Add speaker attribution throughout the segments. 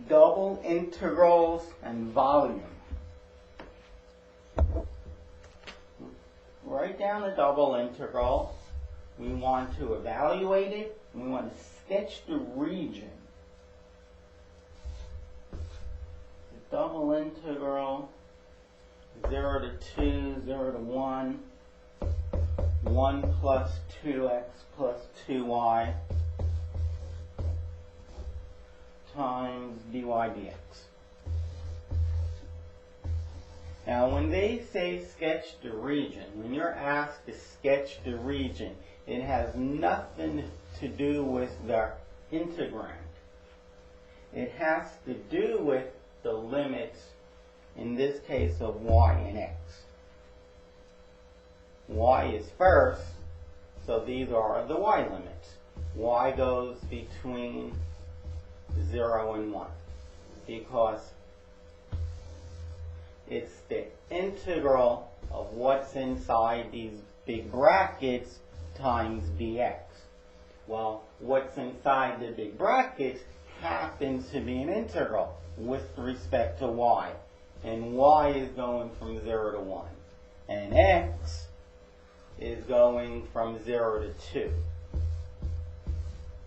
Speaker 1: double integrals and volume. Write down a double integral. We want to evaluate it. We want to sketch the region. The double integral 0 to 2, 0 to 1, 1 plus 2x plus 2y times dy dx. Now when they say sketch the region, when you're asked to sketch the region, it has nothing to do with the integrand. It has to do with the limits, in this case of y and x. Y is first, so these are the y limits. Y goes between 0 and 1 because it's the integral of what's inside these big brackets times dx. Well, what's inside the big brackets happens to be an integral with respect to y. And y is going from 0 to 1. And x is going from 0 to 2.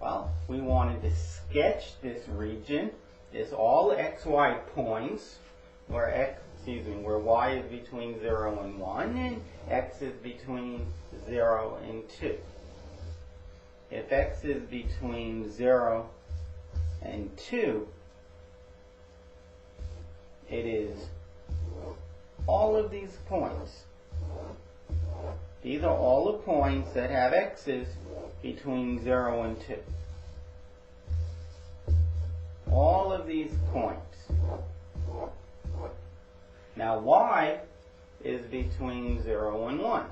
Speaker 1: Well, we wanted to sketch this region. It's all xy points where where y is between 0 and 1 and x is between 0 and 2. If x is between 0 and 2, it is all of these points. These are all the points that have x's between 0 and 2. All of these points. Now y is between 0 and 1.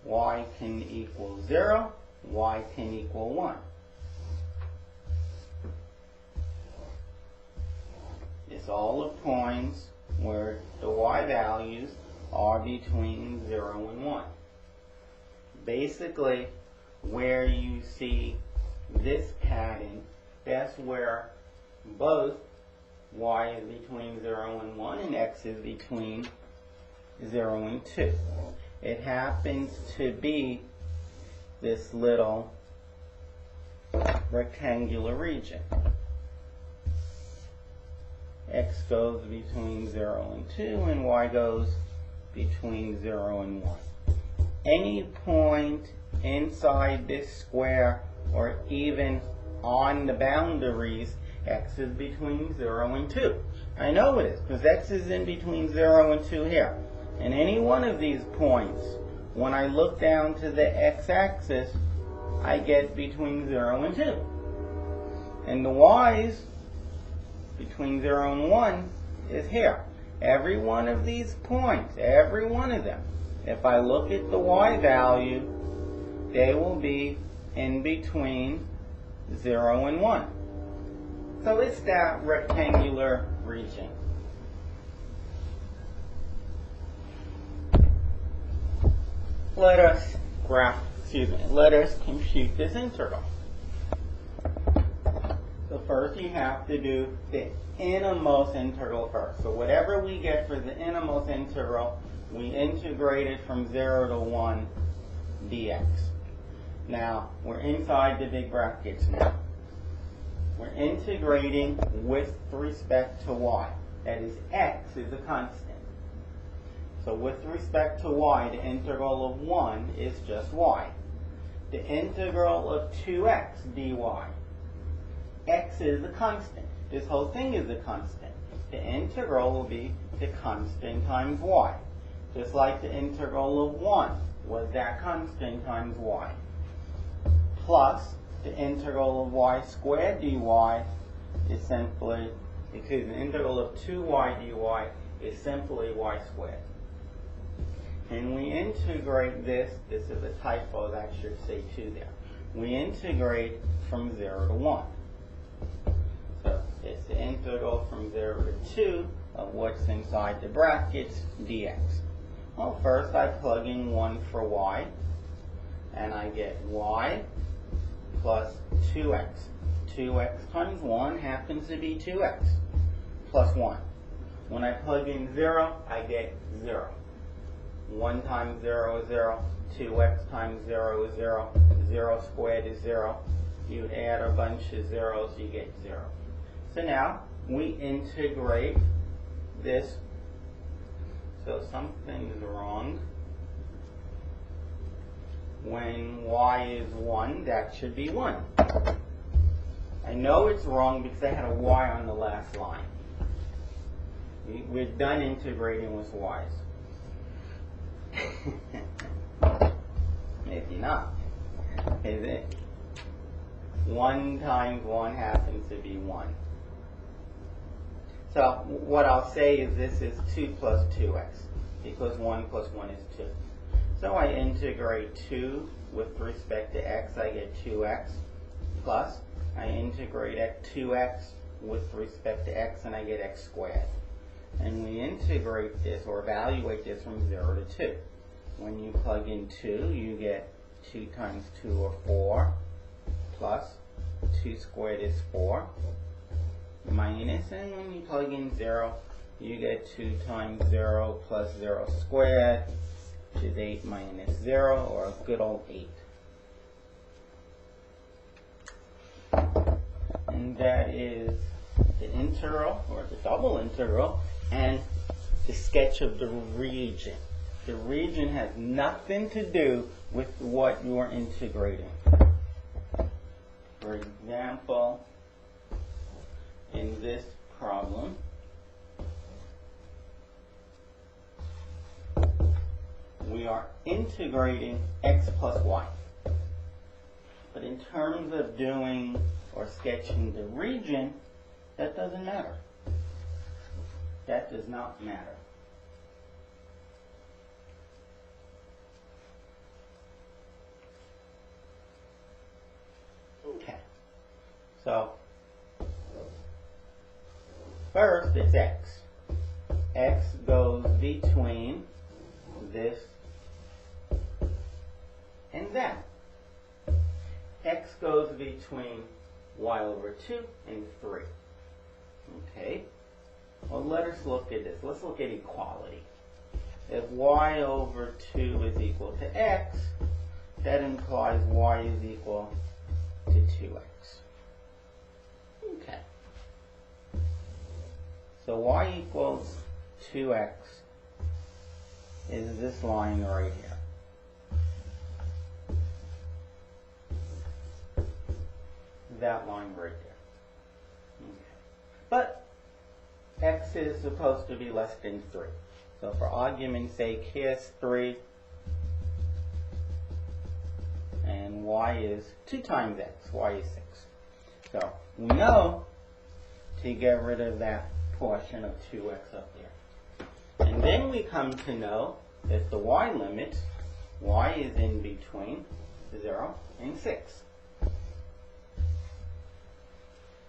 Speaker 1: Y can equal 0, y can equal 1. It's all the points where the y values are between 0 and 1. Basically, where you see this pattern, that's where both y is between 0 and 1 and x is between 0 and 2. It happens to be this little rectangular region. X goes between 0 and 2 and y goes between 0 and 1. Any point inside this square or even on the boundaries, x is between 0 and 2. I know it is because x is in between 0 and 2 here. And any one of these points, when I look down to the x-axis, I get between 0 and 2. And the y's between 0 and 1 is here. Every one of these points, every one of them, if I look at the y value, they will be in between 0 and 1. So it's that rectangular region. Let us compute this integral. So first you have to do the innermost integral first. So whatever we get for the innermost integral, we integrate it from 0 to 1 dx. Now, we're inside the big brackets now. We're integrating with respect to y. That is, x is a constant. So with respect to y, the integral of 1 is just y. The integral of 2x dy. X is a constant. This whole thing is a constant. The integral will be the constant times y. Just like the integral of 1 was that constant times y. Plus the integral of y squared dy is simply, because the integral of 2y dy is simply y squared. And we integrate this is a typo, that should say 2 there. We integrate from 0 to 1. So it's the integral from 0 to 2 of what's inside the brackets dx. Well, first I plug in 1 for y, and I get y plus 2x. 2x times 1 happens to be 2x plus 1. When I plug in 0, I get 0. 1 times 0 is 0. 2x times 0 is 0. 0 squared is 0. You add a bunch of zeros, you get 0. So now we integrate this. So something's wrong. When y is 1, that should be 1. I know it's wrong because I had a y on the last line. We're done integrating with y's. Maybe not. Is it? 1 times 1 happens to be 1. So what I'll say is this is 2 plus 2x, because 1 plus 1 is 2. So I integrate 2 with respect to x, I get 2x, plus I integrate 2x with respect to x, and I get x squared. And we integrate this, or evaluate this, from 0 to 2. When you plug in 2, you get 2 times 2, or 4, plus 2 squared is 4, minus, and when you plug in 0, you get 2 times 0 plus 0 squared, which is 8 minus 0, or a good old 8. And that is the integral, or the double integral, and the sketch of the region. The region has nothing to do with what you are integrating. For example, in this problem, we are integrating x plus y. But in terms of doing or sketching the region, that doesn't matter. That does not matter. Okay. So, first it's x. X goes between this and that. X goes between y over 2 and 3. Okay? Well, let us look at this. Let's look at equality. If y over 2 is equal to x, that implies y is equal to 2x. Okay. So y equals 2x is this line right here. That line right there. Okay. But x is supposed to be less than 3. So for argument's sake, here's 3. And y is 2 times x. Y is 6. So we know to get rid of that portion of 2x up there. And then we come to know that the y limit, y is in between 0 and 6.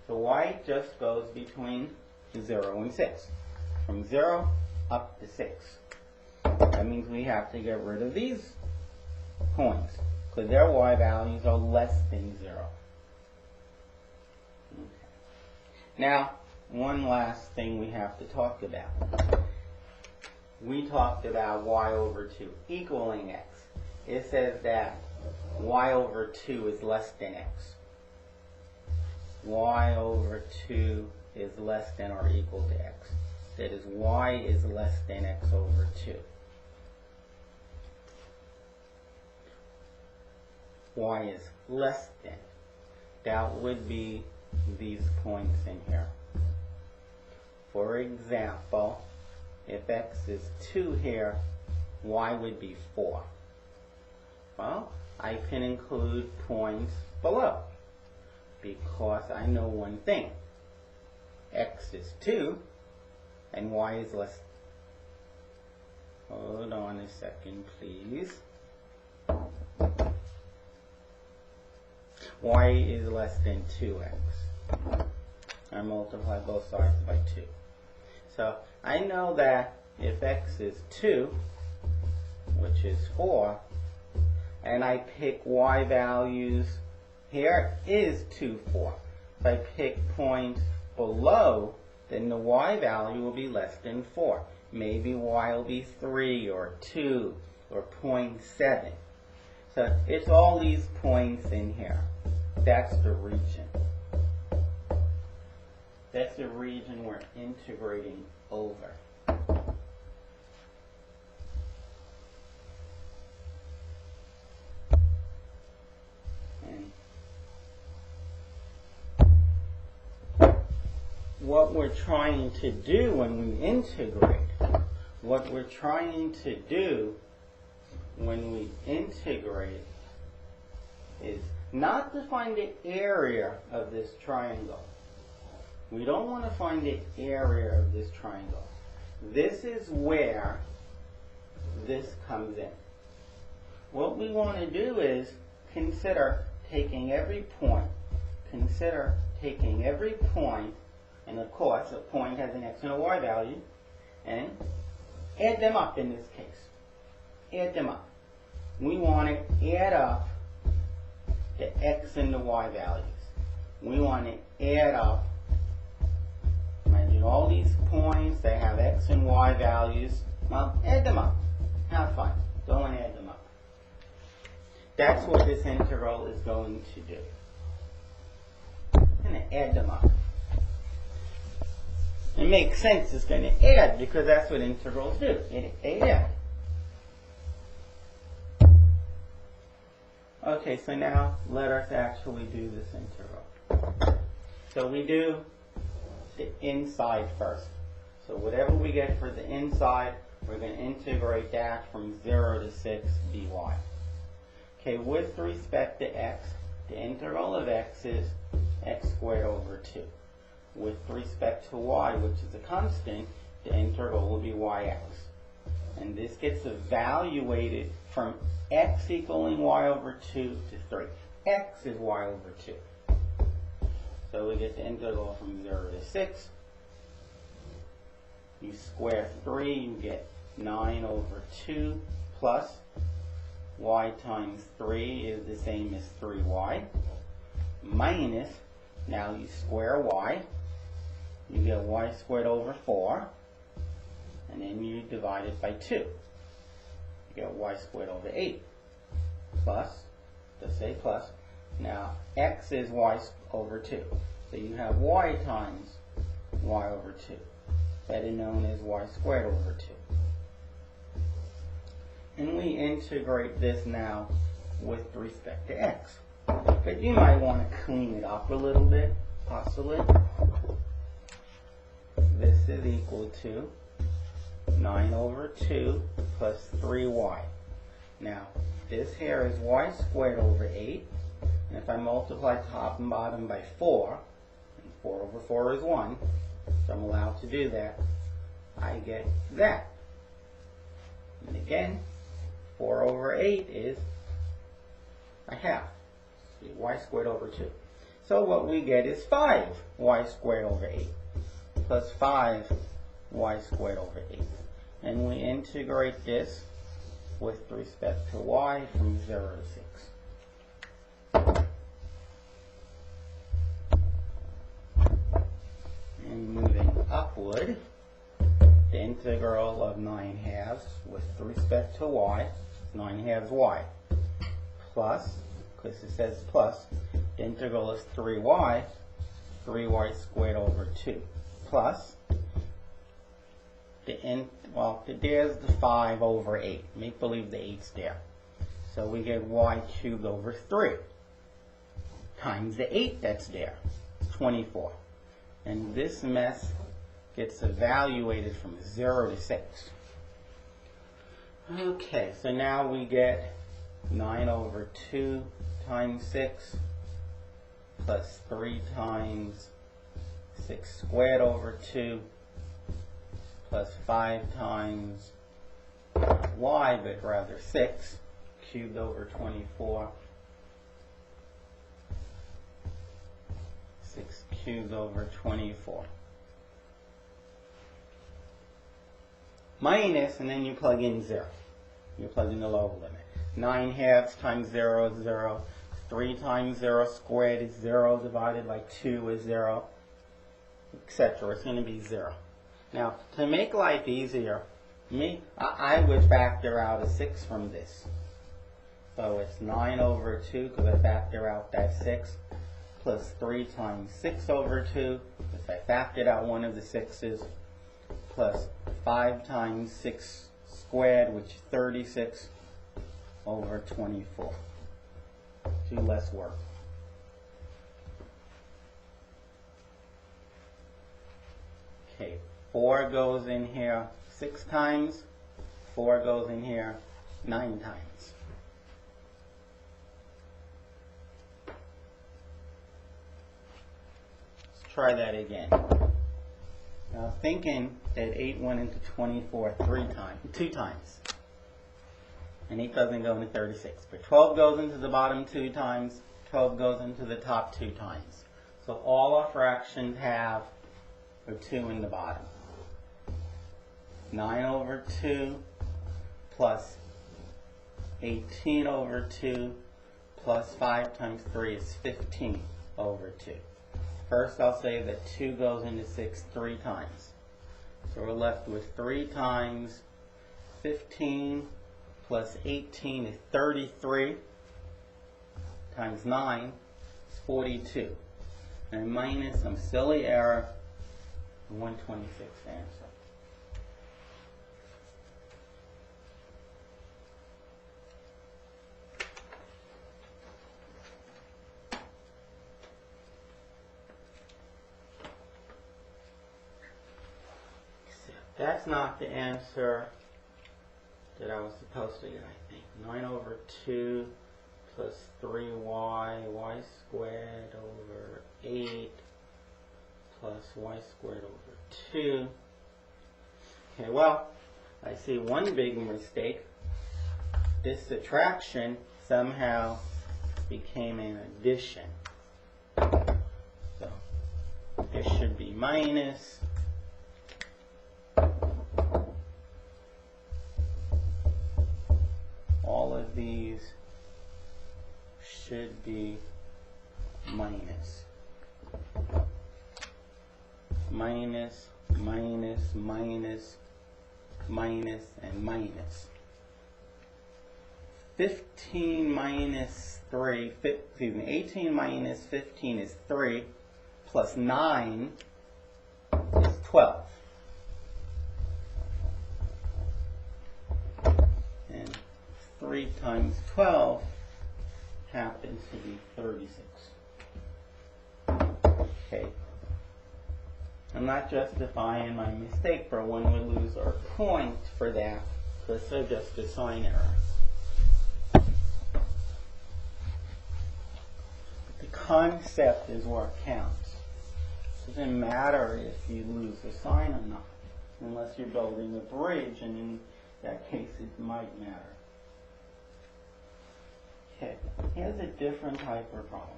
Speaker 1: So y just goes between 0 and 6. From 0 up to 6. That means we have to get rid of these points, because their y values are less than 0. Okay. Now, one last thing we have to talk about. We talked about y over 2 equaling x. It says that y over 2 is less than x. Y over 2 is less than or equal to x. That is, y is less than x over 2. Y is less than. That would be these points in here. For example, if x is 2 here, y would be 4. Well, I can include points below, because I know one thing. X is 2, and y is less. Hold on a second, please. Y is less than 2x. I multiply both sides by 2. So I know that if x is 2, which is 4, and I pick y values, here is 2, 4. If I pick points below, then the y value will be less than 4. Maybe y will be 3 or 2 or 0.7. So it's all these points in here. That's the region. That's the region we're integrating over. And what we're trying to do when we integrate, is not to find the area of this triangle. We don't want to find the area of this triangle. This is where this comes in. What we want to do is consider taking every point. And of course, a point has an x and a y value, and add them up in this case. Add them up. We want to add up the x and the y values. We want to add up, imagine all these points, they have x and y values. Well, add them up. Have fun. Go and add them up. That's what this integral is going to do. I'm going to add them up. It makes sense it's going to add because that's what integrals do. It add. Okay, so now let us actually do this integral. So we do the inside first. So whatever we get for the inside, we're going to integrate that from 0 to 6 dy. Okay, with respect to x, the integral of x is x squared over 2. With respect to y, which is a constant, the integral will be yx. And this gets evaluated from x equaling y over 2 to 3. X is y over 2. So we get the integral from 0 to 6. You square 3, you get 9 over 2 plus y times 3 is the same as 3y minus, now you square y, you get y squared over 4, and then you divide it by 2. You get y squared over 8 plus, let's say plus, now x is y over 2. So you have y times y over 2, better known as y squared over 2. And we integrate this now with respect to x. But you might want to clean it up a little bit, possibly. This is equal to 9 over 2 plus 3y. Now, this here is y squared over 8. And if I multiply top and bottom by 4, and 4 over 4 is 1, so I'm allowed to do that, I get that. And again, 4 over 8 is a half. See, y squared over 2. So what we get is 5y squared over 8 plus 5y squared over 8. And we integrate this with respect to y from 0 to 6. And moving upward, the integral of 9 halves with respect to y, 9 halves y, plus, because it says plus, the integral is 3y squared over 2, plus, there's the 5 over 8. Make believe the 8's there. So we get y cubed over 3 times the 8 that's there, 24. And this mess gets evaluated from 0 to 6. Okay, so now we get 9 over 2 times 6 plus 3 times 6 squared over 2 plus 5 times y, but rather 6 cubed over 24. 6 cubed over 24. Minus, and then you plug in 0. You plug in the lower limit. 9 halves times 0 is 0. 3 times 0 squared is 0 divided by 2 is 0, etc. It's going to be 0. Now, to make life easier, I would factor out a 6 from this. So it's 9 over 2, because I factor out that 6, plus 3 times 6 over 2, if I factored out one of the 6's, plus 5 times 6 squared, which is 36, over 24. 2 less work. Okay, 4 goes in here 6 times, 4 goes in here 9 times. Let's try that again. Now thinking that 8 went into 24 2 times. And 8 doesn't go into 36. But 12 goes into the bottom 2 times, 12 goes into the top 2 times. So all our fractions have a 2 in the bottom. 9 over 2 plus 18 over 2 plus 5 times 3 is 15 over 2. First I'll say that 2 goes into 6 3 times. So we're left with 3 times 15 plus 18 is 33 times 9 is 42. And minus some silly error, 126 answer. That's not the answer that I was supposed to get, I think. 9 over 2 plus 3y, y squared over 8 plus y squared over 2. Okay, well, I see one big mistake. This subtraction somehow became an addition. So this should be minus. All of these should be minus. Minus, minus, minus, minus, and minus. 15 minus 3, 18 minus 15 is 3, plus 9 is 12. And 3 times 12 happens to be 36. Okay. I'm not justifying my mistake, for one would lose our point for that, because they're just a sign error. The concept is what counts. It doesn't matter if you lose a sign or not, unless you're building a bridge, and in that case it might matter. Okay, here's a different type of problem.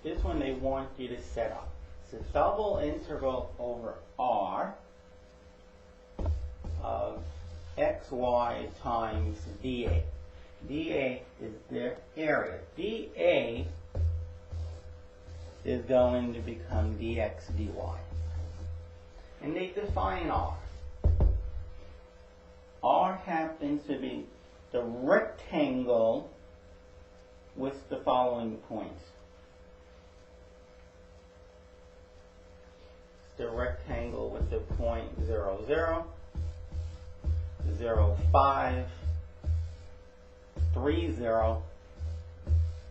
Speaker 1: This one they want you to set up. It's a double integral over R of xy times dA. dA is their area. dA is going to become dx dy. And they define R. R happens to be the rectangle with the following points. The rectangle with the point 0, 0, 0, 5, 3, 0,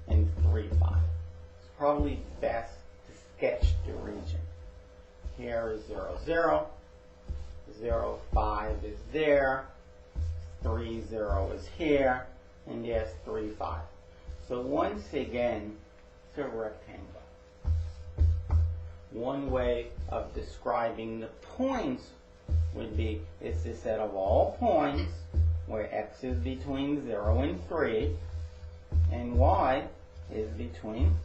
Speaker 1: and 3, 5. It's probably best to sketch the region. Here is 0, 0, 0, 5 is there, 3, 0 is here, and yes, 3, 5. So once again, it's a rectangle. One way of describing the points would be, it's a set of all points where x is between 0 and 3 and y is between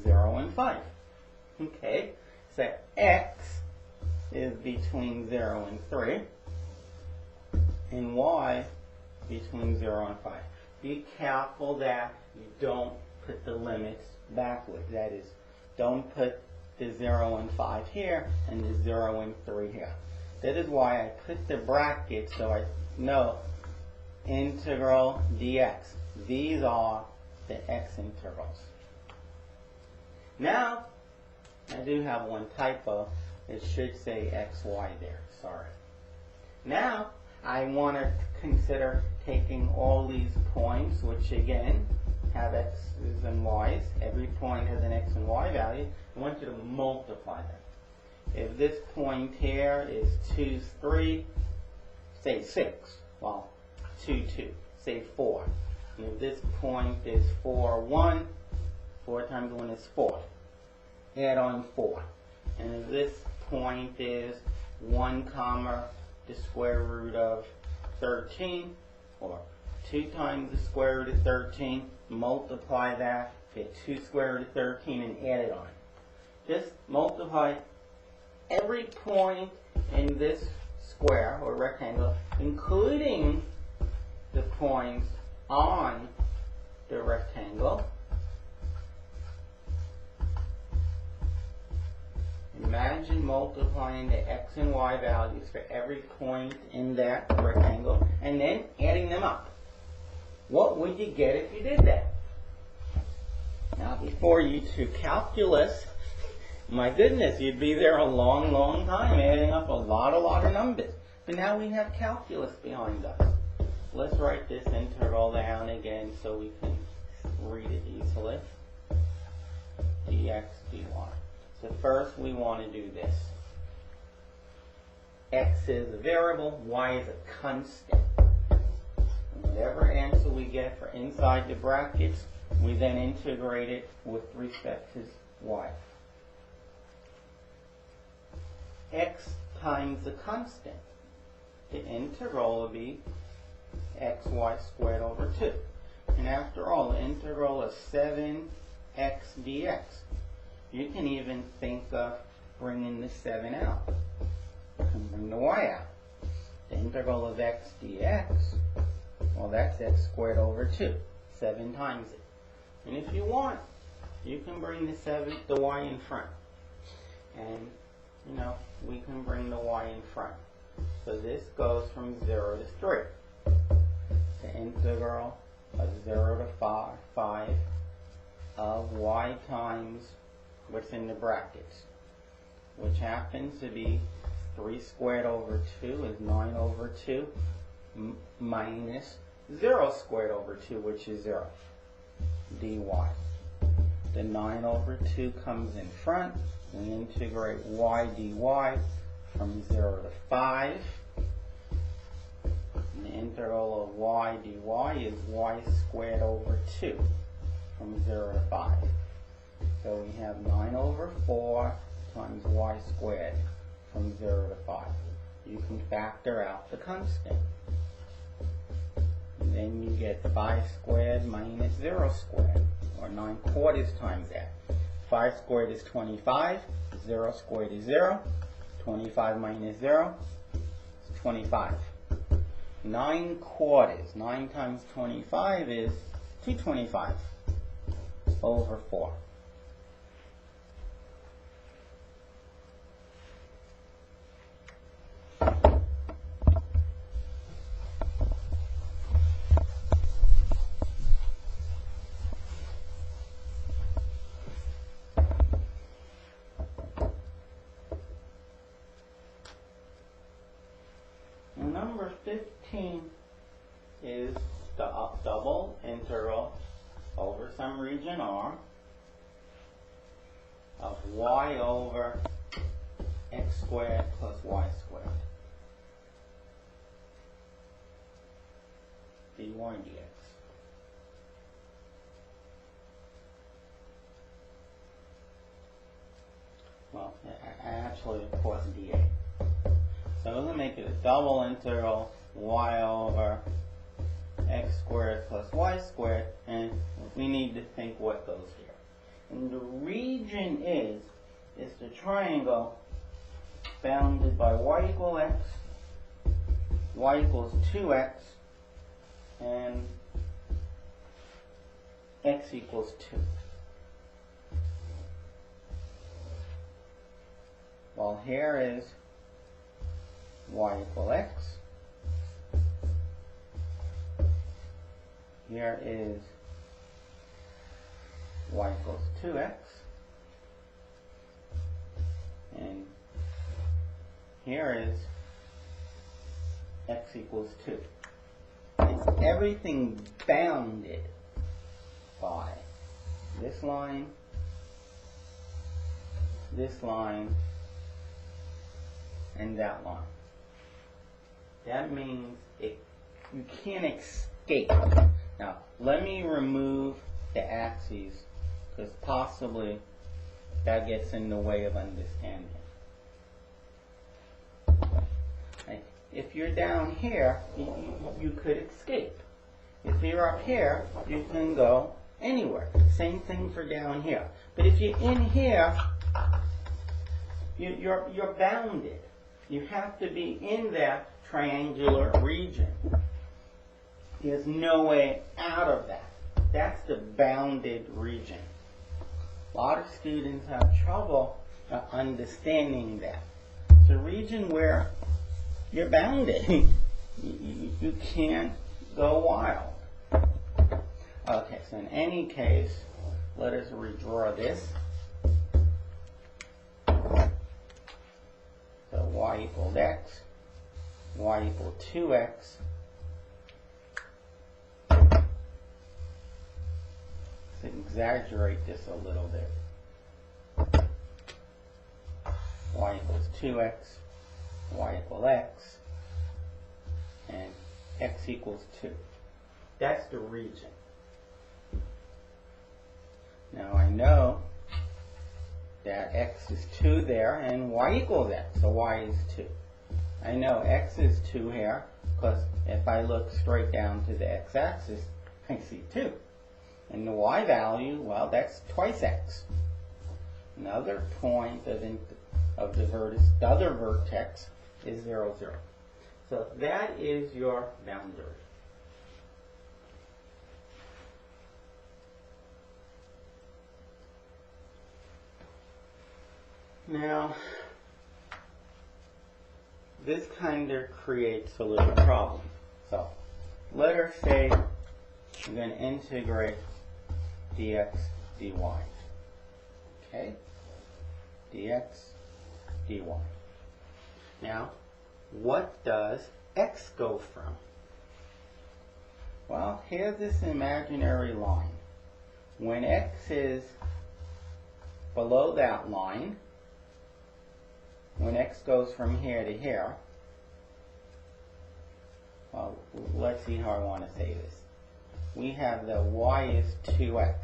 Speaker 1: 0 and 5. Okay, so x is between 0 and 3 and y between 0 and 5. Be careful that you don't put the limits backwards. That is, don't put the 0 and 5 here and the 0 and 3 here. That is why I put the brackets so I know integral dx. These are the x integrals. Now, I do have one typo. It should say xy there. Sorry. Now, I want to consider taking all these points, which again have x's and y's. Every point has an x and y value. I want you to multiply them. If this point here is 2, 3, say 6. Well, 2, 2. Say 4. And if this point is 4, 1, 4 times 1 is 4. Add on 4. And if this point is 1 comma the square root of 13, or 2 times the square root of 13, multiply that, get 2 square root of 13 and add it on. Just multiply every point in this square or rectangle, including the points on the rectangle. Imagine multiplying the x and y values for every point in that rectangle and then adding them up. What would you get if you did that? Now, before you to calculus, my goodness, you'd be there a long, long time adding up a lot of numbers. But now we have calculus behind us. Let's write this integral down again so we can read it easily. dx dy. So first we want to do this. X is a variable, y is a constant. And whatever answer we get for inside the brackets, we then integrate it with respect to y. X times the constant. The integral will be xy squared over 2. And after all, the integral is 7x dx. You can even think of bringing the 7 out. You can bring the y out. The integral of x dx, well, that's x squared over 2. 7 times it. And if you want, you can bring the y in front. And, you know, we can bring the y in front. So this goes from 0 to 3. The integral of 0 to 5 of y times what's in the brackets, which happens to be 3 squared over 2 is 9 over 2 minus 0 squared over 2, which is 0, dy. The 9 over 2 comes in front. We integrate y dy from 0 to 5. And the integral of y dy is y squared over 2 from 0 to 5. So we have 9 over 4 times y squared from 0 to 5. You can factor out the constant. And then you get 5 squared minus 0 squared, or 9 quarters times that. 5 squared is 25, 0 squared is 0, 25 minus 0 is 25. 9 quarters, 9 times 25 is 225 over 4. Number 15 is the double integral over some region R of y over x squared plus y squared dy dx. Well, actually, of course, dA. So we're going to make it a double integral y over x squared plus y squared, and we need to think what goes here. And the region is the triangle bounded by y equals x, y equals 2x, and x equals 2. Well, here is y equal x. Here is y equals 2x. And here is x equals 2. It's everything bounded by this line, and that line. That means you can't escape. Now, let me remove the axes, because possibly that gets in the way of understanding. If you're down here, you could escape. If you're up here, you can go anywhere. Same thing for down here. But if you're in here, you're bounded. You have to be in that triangular region. There's no way out of that. That's the bounded region. A lot of students have trouble understanding that. It's a region where you're bounded. You can't go wild. Okay, so in any case, let us redraw this. So y equals x, y equals 2x. Let's exaggerate this a little bit. Y equals 2x, y equals x, and x equals 2. That's the region. Now I know that x is 2 there, and y equals x, so y is 2. I know x is 2 here, because if I look straight down to the x-axis, I see 2. And the y value, well, that's twice x. Another point of the other vertex is 0, 0. So that is your boundary. Now, this kind of creates a little problem. So, let us say we're going to integrate dx, dy. Okay? Dx, dy. Now, what does x go from? Well, here's this imaginary line. When x is below that line, when x goes from here to here, well, let's see how I want to say this. We have the y is 2x.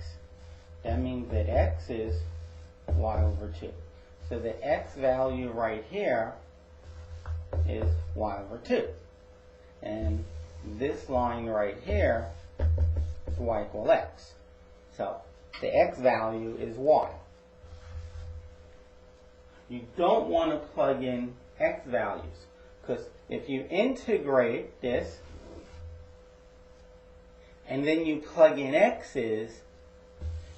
Speaker 1: That means that x is y over 2. So the x value right here is y over 2. And this line right here is y equal x. So the x value is y. You don't want to plug in x values, because if you integrate this and then you plug in x's,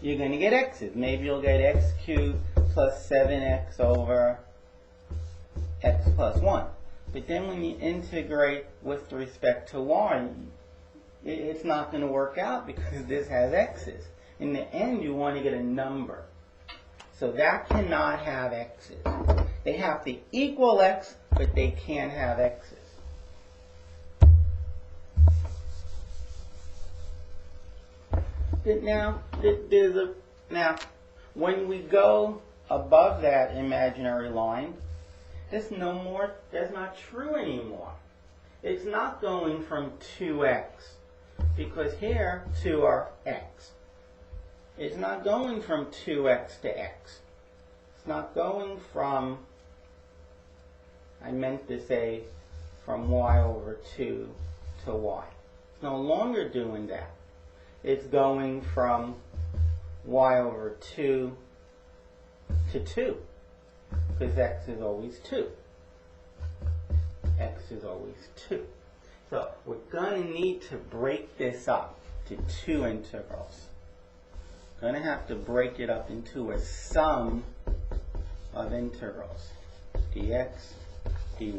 Speaker 1: you're going to get x's. Maybe you'll get x cubed plus 7x over x plus 1. But then when you integrate with respect to y, it's not going to work out because this has x's. In the end, you want to get a number. So that cannot have x's. They have to equal x, but they can't have x's. Now, when we go above that imaginary line, that's not true anymore. It's not going from 2x, because here 2 are x. It's not going from 2x to x. It's not going from, I meant to say, from y over 2 to y. It's no longer doing that. It's going from y over 2 to 2, because x is always 2. X is always 2. So we're going to need to break this up to 2 integrals. going to have to break it up into a sum of integrals, dx, dy.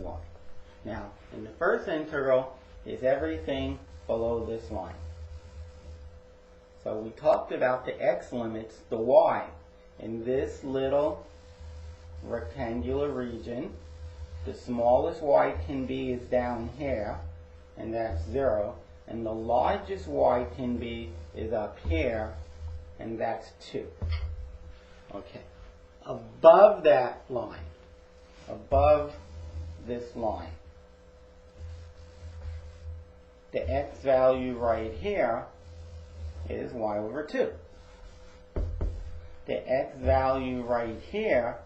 Speaker 1: Now, in the first integral is everything below this line. So we talked about the x limits, the y. In this little rectangular region, the smallest y can be is down here, and that's 0. And the largest y can be is up here, and that's 2. Okay. Above that line, above this line, the x value right here is y over 2. The x value right here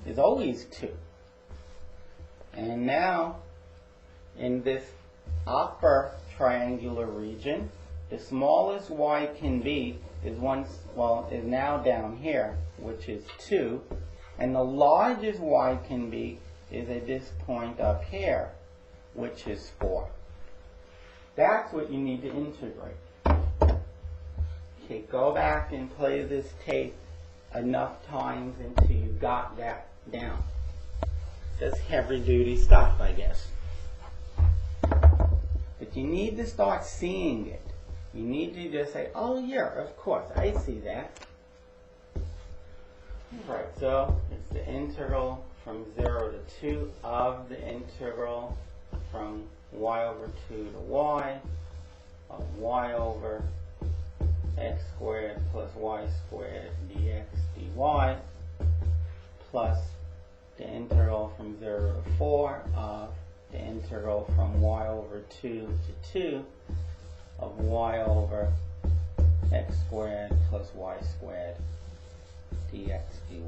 Speaker 1: is always 2. And now, in this upper triangular region, the smallest y can be is now down here, which is 2, and the largest y can be is at this point up here, which is 4. That's what you need to integrate. Okay, go back and play this tape enough times until you got that down. That's heavy duty stuff, I guess. But you need to start seeing it. You need to just say, oh yeah, of course, I see that. Right, so it's the integral from 0 to 2 of the integral from y over 2 to y of y over x squared plus y squared dx dy plus the integral from 0 to 4 of the integral from y over 2 to 2 of y over x squared plus y squared dx dy.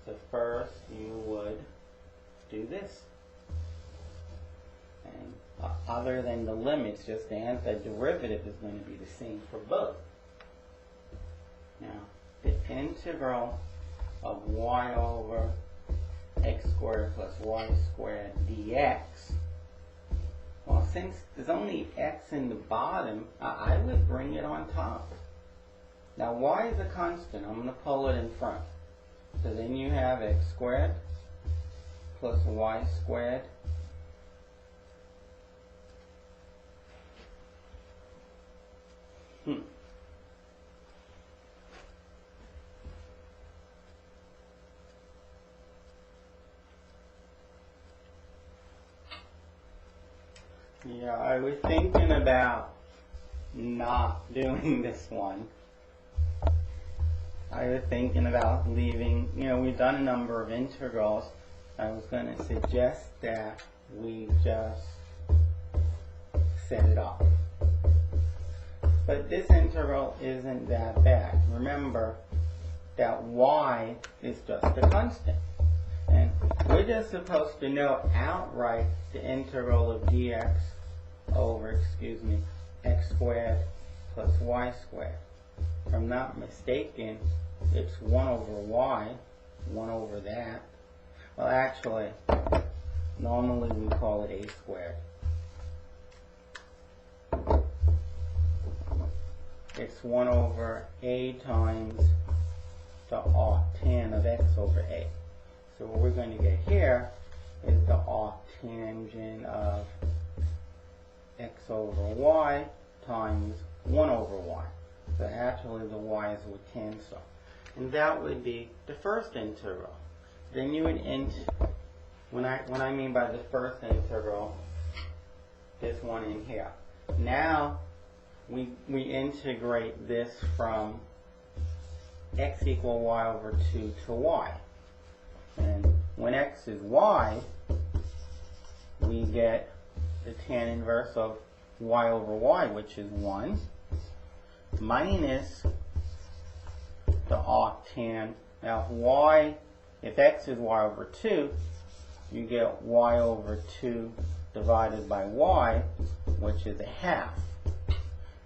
Speaker 1: So first you would do this. And other than the limits, just the antiderivative is going to be the same for both. Now, the integral of y over x squared plus y squared dx, well, since there's only x in the bottom, I would bring it on top. Now, y is a constant. I'm going to pull it in front. So then you have x squared plus y squared Yeah, I was thinking about not doing this one. I was thinking about leaving, we've done a number of integrals. I was going to suggest that we just set it up. But this integral isn't that bad. Remember that y is just a constant. And we're just supposed to know outright the integral of dx over, x squared plus y squared. If I'm not mistaken, it's 1 over y, 1 over that. Well, actually, normally we call it a squared. It's 1 over a times the arctan of x over a. So what we're going to get here is the arctangent of x over y times 1 over y. So actually the y's would cancel. And that would be the first integral. Then you would when I mean by the first integral, this one in here. Now we integrate this from x equal y over 2 to y. And when x is y, we get the tan inverse of y over y, which is 1, minus the arctan. Now if x is y over 2, you get y over 2 divided by y, which is a half.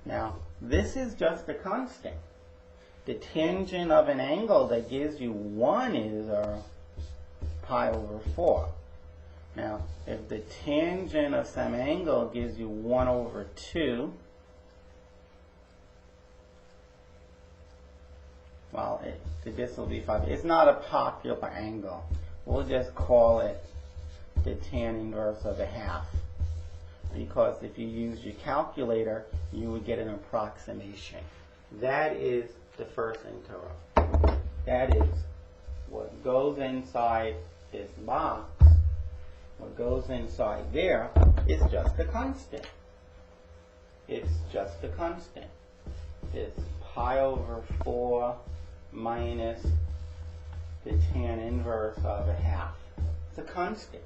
Speaker 1: Now, this is just a constant. The tangent of an angle that gives you 1 is pi over 4. Now, if the tangent of some angle gives you 1 over 2, well, this will be 5. It's not a popular angle. We'll just call it the tan inverse of a half. Because if you use your calculator, you would get an approximation. That is the first integral. That is what goes inside this box. What goes inside there is just a constant. It's just a constant. It's pi over 4 minus the tan inverse of a half. It's a constant.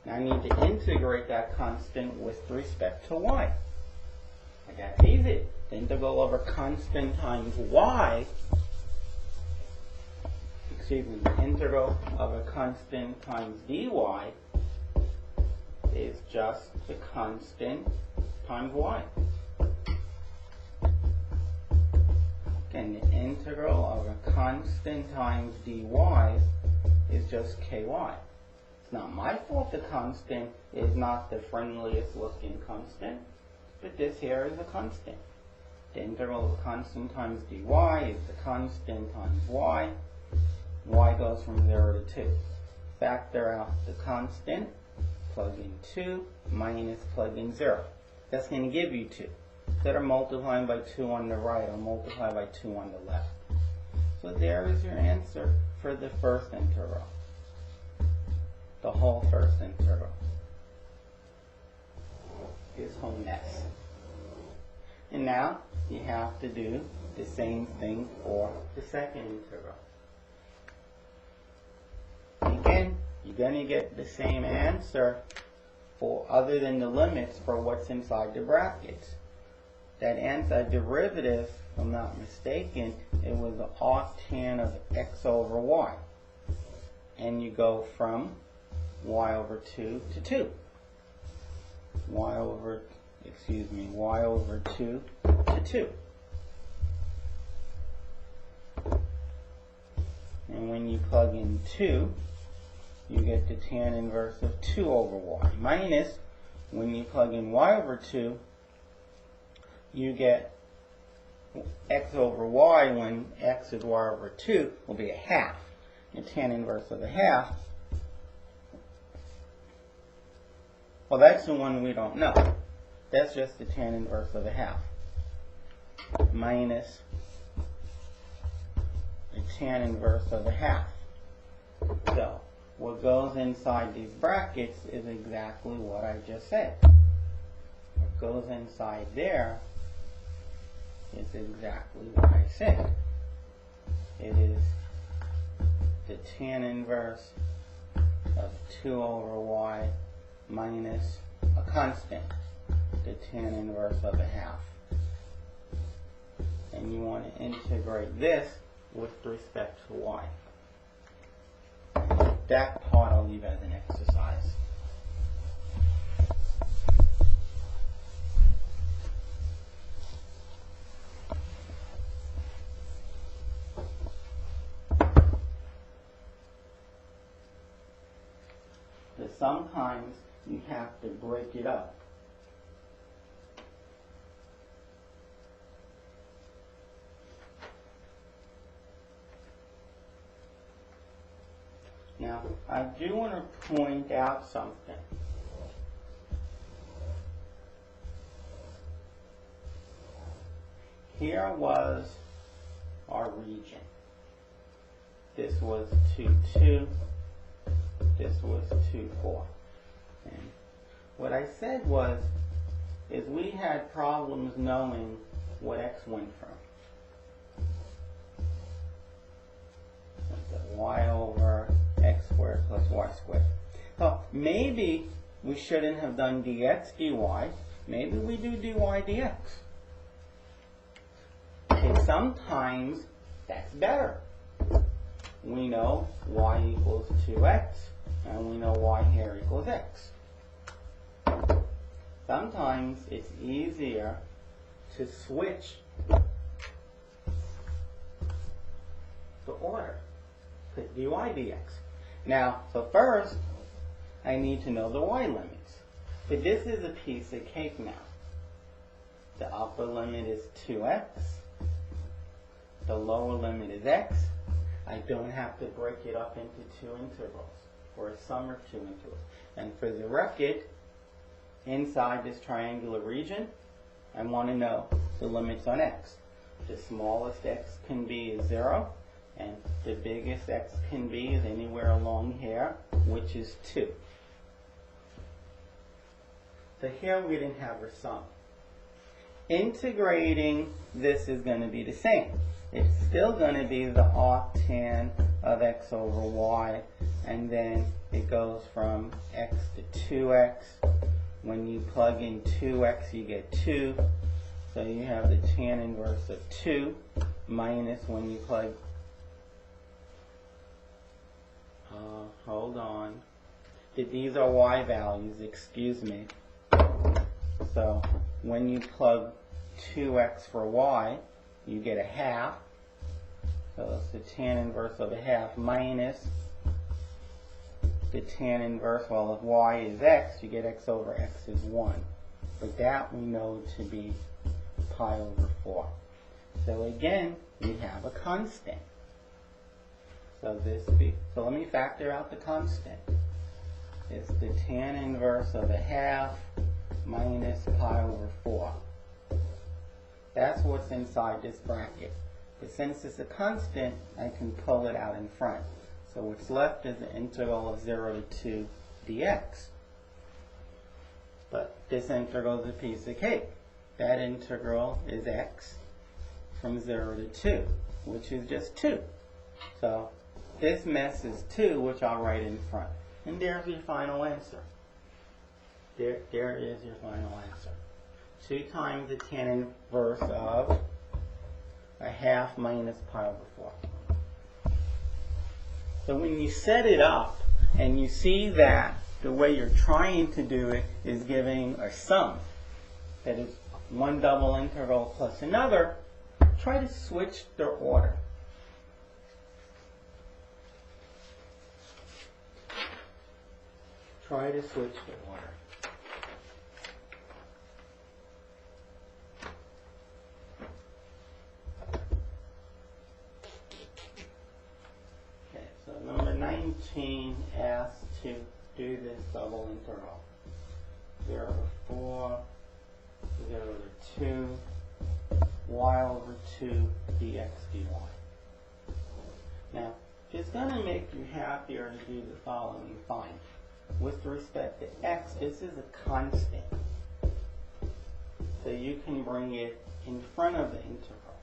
Speaker 1: Now I need to integrate that constant with respect to y. And that's easy. The integral of a constant times y, the integral of a constant times dy is just the constant times y. And the integral of a constant times dy is just ky. It's not my fault the constant is not the friendliest looking constant, but this here is a constant. The integral of a constant times dy is the constant times y. Y goes from 0 to 2. Factor out the constant, plug in 2, minus plug in 0. That's going to give you 2. Instead of multiplying by 2 on the right, I'll multiply by 2 on the left. So there is your answer for the first integral. The whole first integral. This whole mess. And now you have to do the same thing for the second integral. Again, you're going to get the same answer for other than the limits for what's inside the brackets. That antiderivative, if I'm not mistaken, it was the arctan of x over y. And you go from y over 2 to 2. y over 2 to 2. And when you plug in 2, you get the tan inverse of 2 over y. Minus, when you plug in y over 2, you get x over y when x is y over 2 will be a half. The tan inverse of a half, well, that's the one we don't know. That's just the tan inverse of a half. Minus the tan inverse of a half. So, what goes inside these brackets is exactly what I just said. What goes inside there is exactly what I said. It is the tan inverse of 2 over y minus a constant, the tan inverse of a half. And you want to integrate this with respect to y. That part I'll leave as an exercise. But sometimes you have to break it up. Now, I do want to point out something. Here was our region. This was 2, 2. This was 2, 4. And what I said was, is we had problems knowing what x went from. Y over x squared plus y squared. So maybe we shouldn't have done dx dy. Maybe we do dy dx. Okay, sometimes that's better. We know y equals 2x, and we know y here equals x. Sometimes it's easier to switch the order. Put dy dx. Now, so first, I need to know the y limits. But this is a piece of cake now. The upper limit is 2x. the lower limit is x, I don't have to break it up into two integrals, or a sum of two integrals. And for the record, inside this triangular region, I want to know the limits on x. The smallest x can be is 0, and the biggest x can be is anywhere along here, which is 2. So here we didn't have our sum. Integrating this is going to be the same. It's still going to be the arctan of x over y, and then it goes from x to 2x. When you plug in 2x, you get 2. So you have the tan inverse of 2 minus when you plug, hold on, these are y values, excuse me. So when you plug 2x for y, you get a half. So it's the tan inverse of a half minus the tan inverse, well, if y is x, you get x over x is 1. But that we know to be pi over 4. So again, we have a constant. So let me factor out the constant. It's the tan inverse of a half minus pi over 4. That's what's inside this bracket. But since it's a constant, I can pull it out in front. So what's left is the integral of 0 to 2 dx. But this integral is a piece of cake. That integral is x from 0 to 2, which is just 2. So this mess is 2, which I'll write in front. And there's your final answer. There is your final answer. 2 times the tan inverse of a half minus pi over 4. So when you set it up and you see that the way you're trying to do it is giving a sum, that is one double integral plus another, try to switch their order. Try to switch the order. Okay, so number 19 asks to do this double integral. 0 to 4, 0 to 2, y over 2 dx dy. Now, if it's going to make you happier to do the following, fine. With respect to x, this is a constant. So you can bring it in front of the integral.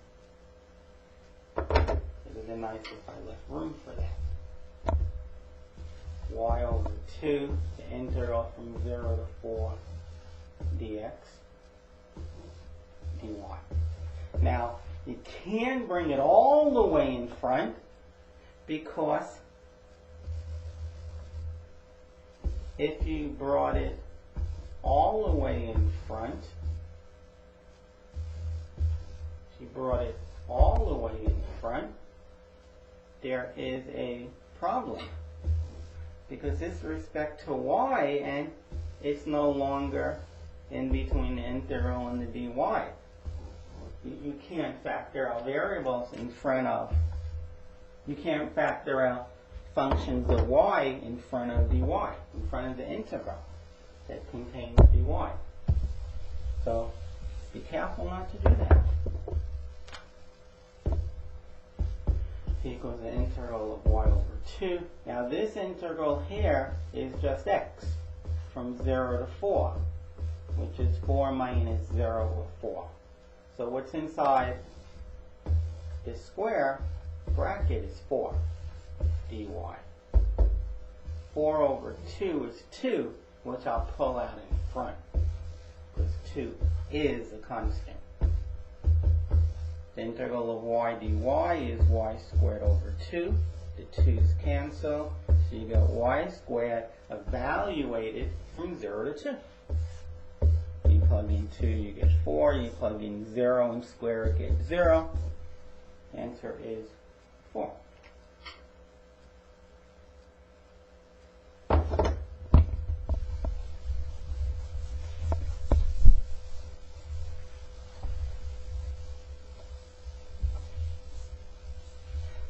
Speaker 1: It would be nice if I left room for that. Y over 2, the integral from 0 to 4 dx dy. Now, you can bring it all the way in front because if you brought it all the way in front, there is a problem. Because this is respect to y, and it's no longer in between the integral and the dy. You can't factor out variables in front of, you can't factor out functions of y in front of dy, in front of the integral that contains dy. So be careful not to do that. Equals the integral of y over 2. Now this integral here is just x from 0 to 4, which is 4 minus 0 over 4. So what's inside this square bracket is 4 dy. 4 over 2 is 2, which I'll pull out in front, because 2 is a constant. The integral of y dy is y squared over 2. The 2's cancel, so you get y squared evaluated from 0 to 2. You plug in 2, you get 4. You plug in 0 and square it, get 0. Answer is 4.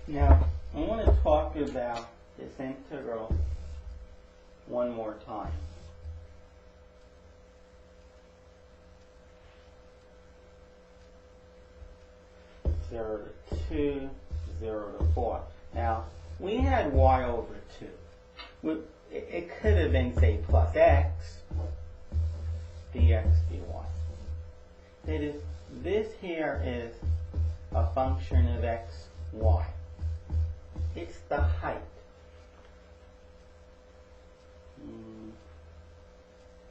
Speaker 1: Now, I want to talk about this integral one more time. Zero to 2, 0 to 4. Now, we had y over 2. It could have been, say, plus x dx dy. That is, this here is a function of x, y. It's the height.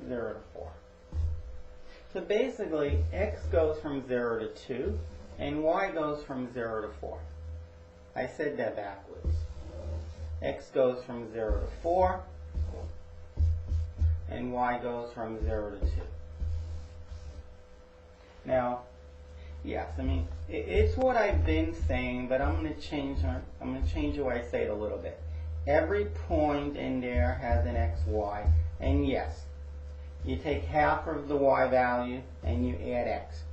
Speaker 1: 0 to 4. So basically, x goes from 0 to 2, and y goes from 0 to 4. I said that backwards. X goes from 0 to 4, and y goes from 0 to 2. Now, yes, I mean, it's what I've been saying, but I'm going to change the way I say it a little bit. Every point in there has an x, y, and yes, you take half of the y value and you add x.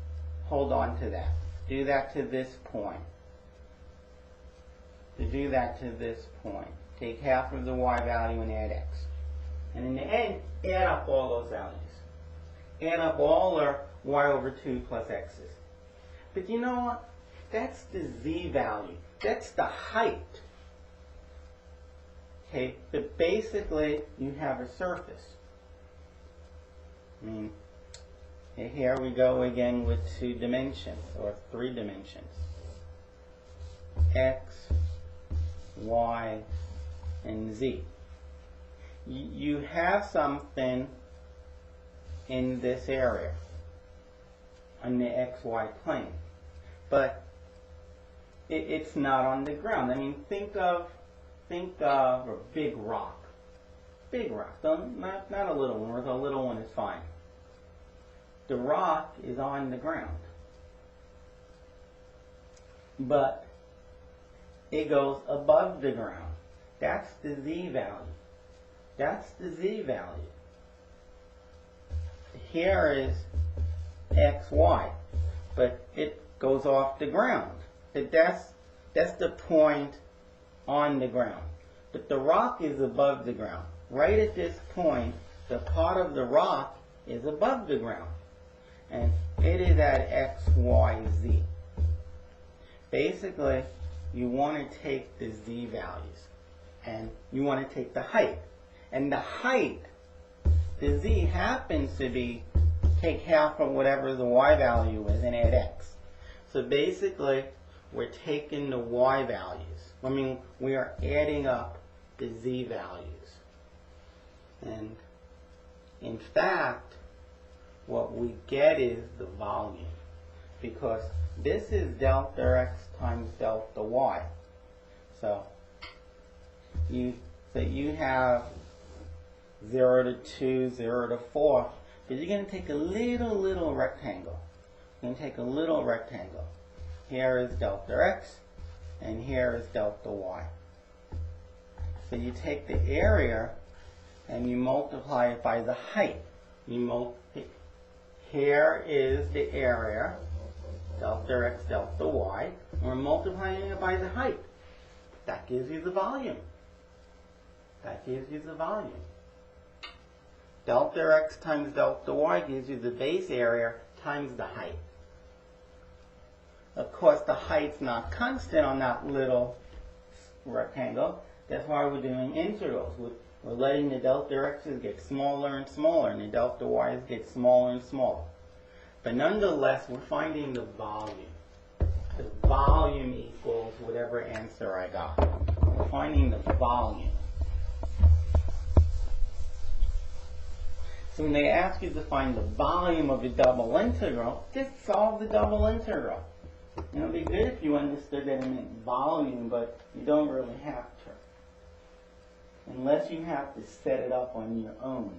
Speaker 1: Hold on to that. Do that to this point. To do that to this point, take half of the y value and add x. And in the end, add up all those values. Add up all their y over 2 plus x's. But you know what? That's the z value. That's the height. Okay, but basically you have a surface. I mean, here we go again with 2 dimensions, or 3 dimensions. X, y, and z. You have something in this area on the xy plane, but it's not on the ground. I mean, think of a big rock. Big rock, not a little one, or the little one is fine. The rock is on the ground, but it goes above the ground. That's the z value. That's the z value. Here is x, y, but it goes off the ground. But that's the point on the ground. But the rock is above the ground. Right at this point, the part of the rock is above the ground. And it is at x, y, z. Basically, you want to take the z values, and you want to take the height. And the height, the z happens to be, take half of whatever the y value is and add x. So basically, we're taking the y values. I mean, we are adding up the z values. And in fact, what we get is the volume, because this is delta x times delta y. So you have 0 to 2, 0 to 4, but you're going to take a little rectangle. You're going to take a little rectangle. Here is delta x, and here is delta y. So you take the area and you multiply it by the height. Here is the area, delta x, delta y. We're multiplying it by the height. That gives you the volume. That gives you the volume. Delta x times delta y gives you the base area times the height. Of course, the height's not constant on that little rectangle. That's why we're doing integrals. We're letting the delta x's get smaller and smaller, and the delta y's get smaller and smaller. But nonetheless, we're finding the volume. The volume equals whatever answer I got. We're finding the volume. So when they ask you to find the volume of a double integral, just solve the double integral. And it would be good if you understood that it meant volume, but you don't really have to. Unless you have to set it up on your own.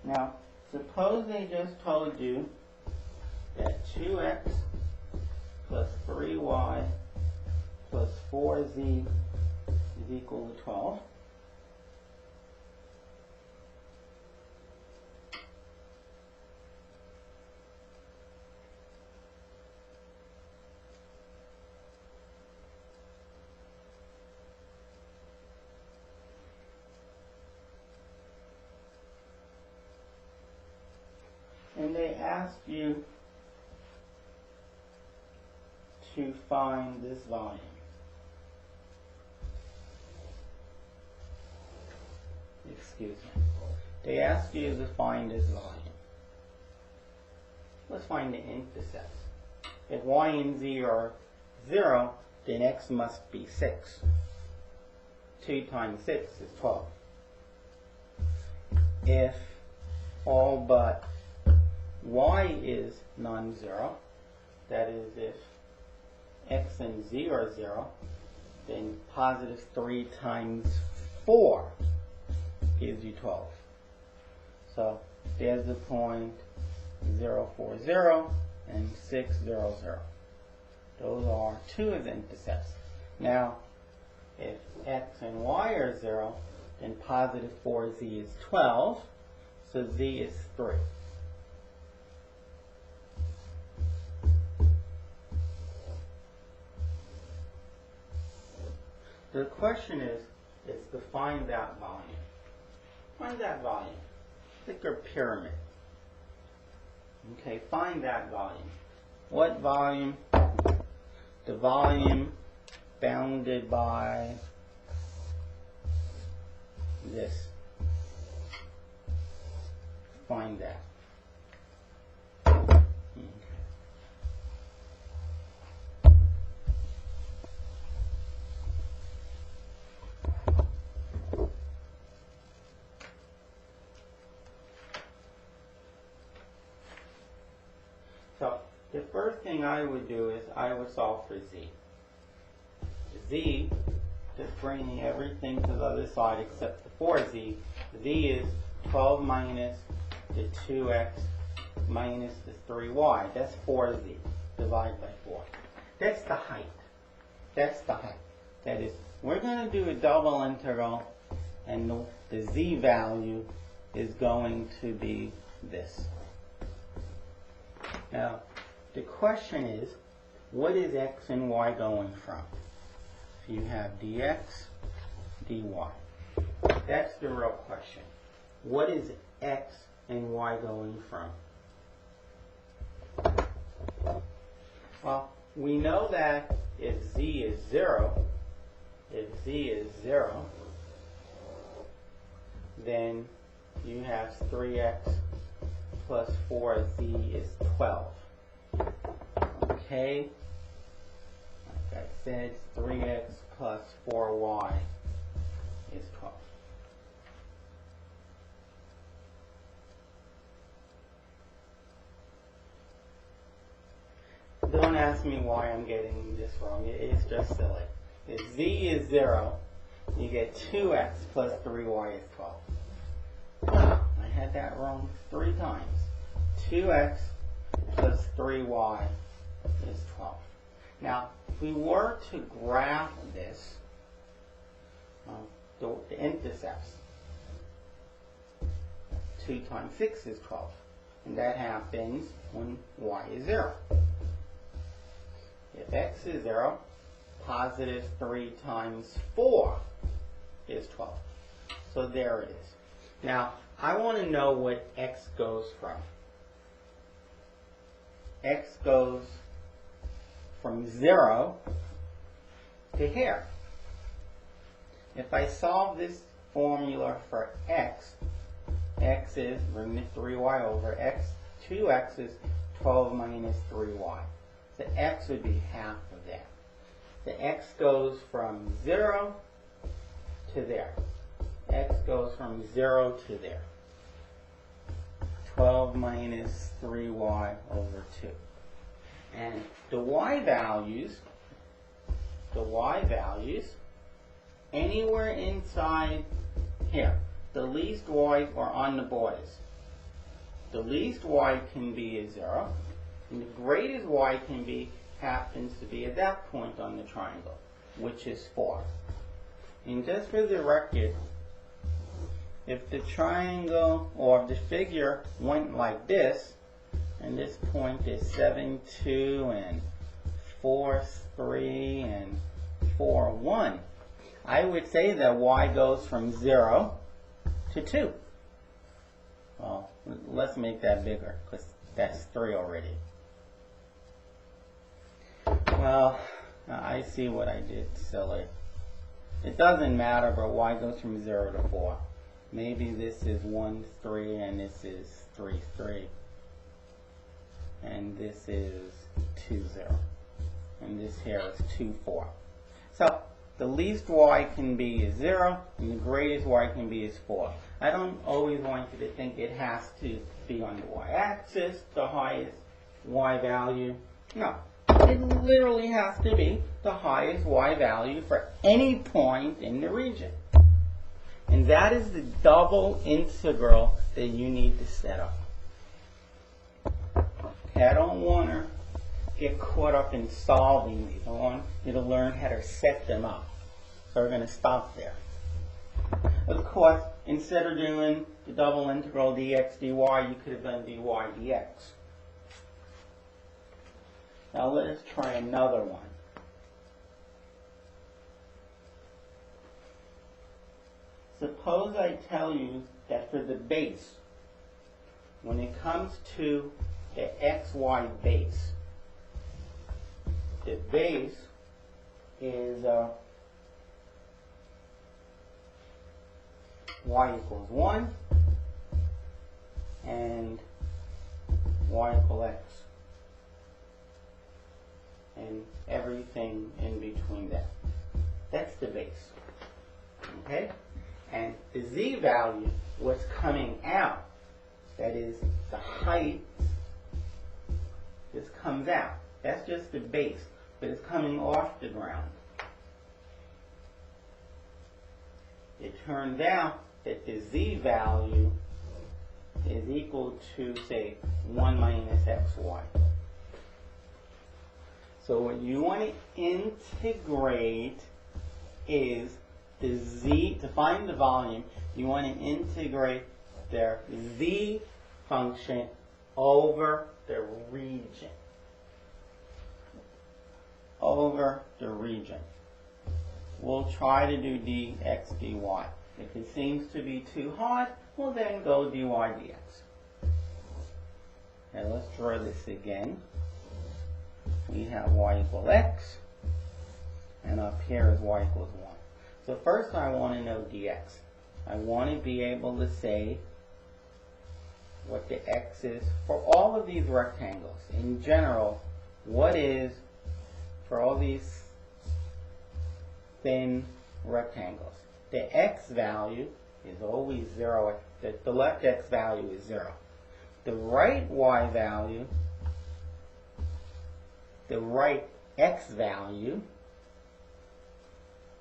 Speaker 1: Now, suppose they just told you that 2x plus 3y plus 4z is equal to 12. and they ask you to find this volume. Excuse me. They ask you to find this volume. Let's find the intercepts. If y and z are 0, then x must be 6. 2 times 6 is 12. If all but y is non-zero, that is if x and z are 0, then positive 3 times 4 gives you 12. So there's the point 0, 4, 0 and 6, 0, 0. Those are two of the intercepts. Now, if x and y are 0, then positive 4z is 12, so z is 3. The question is to find that volume. Find that volume. Think of pyramid. Okay, find that volume. What volume? The volume bounded by this. Find that. Okay. So the first thing I would do is I would solve for z. Z, just bringing everything to the other side except the 4z. Z is 12 minus the 2x minus the 3y. That's 4z divided by 4. That's the height. That's the height. That is, we're going to do a double integral, and the z value is going to be this. Now, the question is, what is x and y going from? So you have dx, dy. That's the real question. What is x and y going from? Well, we know that if z is 0, then you have 3x plus 4z is 12. Okay? Like I said, 3x plus 4y is 12. Don't ask me why I'm getting this wrong. It's just silly. If z is 0, you get 2x plus 3y is 12. I had that wrong 3 times. 2x plus 3y is 12. Now, if we were to graph this, the intercepts, 2 times 6 is 12. And that happens when y is 0. If x is 0, positive 3 times 4 is 12. So there it is. Now, I want to know what x goes from. X goes from 0 to here. If I solve this formula for x, x is, bring the 3y over, 2x is 12 minus 3y. So x would be half of that. The x goes from 0 to there. X goes from 0 to there. 12 minus 3y over 2. And the y values, anywhere inside here, the least y are on the borders. The least y can be a 0, and the greatest y can be, happens to be at that point on the triangle, which is 4. And just for the record, if the triangle or the figure went like this, and this point is 7, 2, and 4, 3, and 4, 1, I would say that y goes from 0 to 2. Well, let's make that bigger, because That's 3 already. Well, I see what I did silly. It doesn't matter, but y goes from 0 to 4. Maybe this is 1, 3, and this is 3, 3. And this is 2, 0. And this here is 2, 4. So the least y can be is 0, and the greatest y can be is 4. I don't always want you to think it has to be on the y-axis, the highest y value. No, it literally has to be the highest y value for any point in the region. And that is the double integral that you need to set up. Okay, I don't want to get caught up in solving these. I want you to learn how to set them up. So we're going to stop there. Of course, instead of doing the double integral dx dy, you could have done dy dx. Now let us try another one. Suppose I tell you that for the base, when it comes to the xy base, the base is y equals 1 and y equals x, and everything in between that. That's the base. Okay? And the z value, what's coming out, that is the height, this comes out. That's just the base, but it's coming off the ground. It turns out that the z value is equal to, say, 1 minus xy. So what you want to integrate is the z, to find the volume, you want to integrate the z function over the region. Over the region. We'll try to do dx dy. If it seems to be too hard, we'll then go dy dx. Now let's draw this again. We have y equals x, and up here is y equals 1. So first I want to know dx. I want to be able to say what the x is for all of these rectangles. In general, what is, for all these thin rectangles, the x value is always 0. The left x value is 0. The right y value, the right x value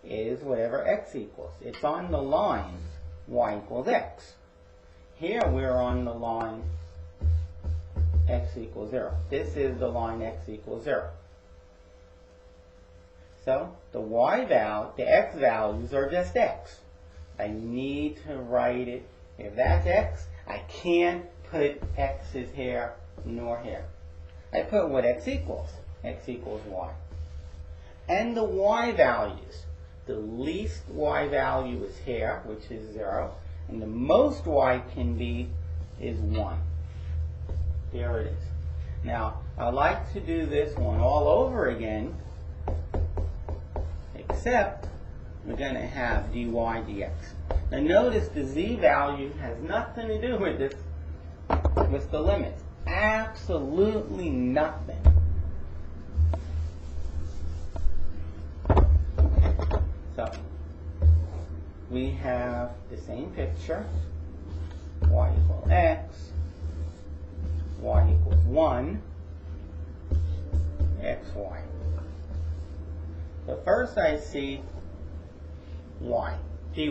Speaker 1: is whatever x equals. It's on the line y equals x. Here we're on the line x equals 0. This is the line x equals 0. So the y value, the x values are just x. I need to write it. If that's x, I can't put x's here nor here. I put what x equals. X equals y. And the y values. The least y value is here, which is 0. And the most y can be is 1. There it is. Now, I like to do this one all over again, except we're going to have dy dx. Now notice the z value has nothing to do with this, with the limits. Absolutely nothing. So, we have the same picture. Y equals x, y equals 1, xy. So first I see y, dy.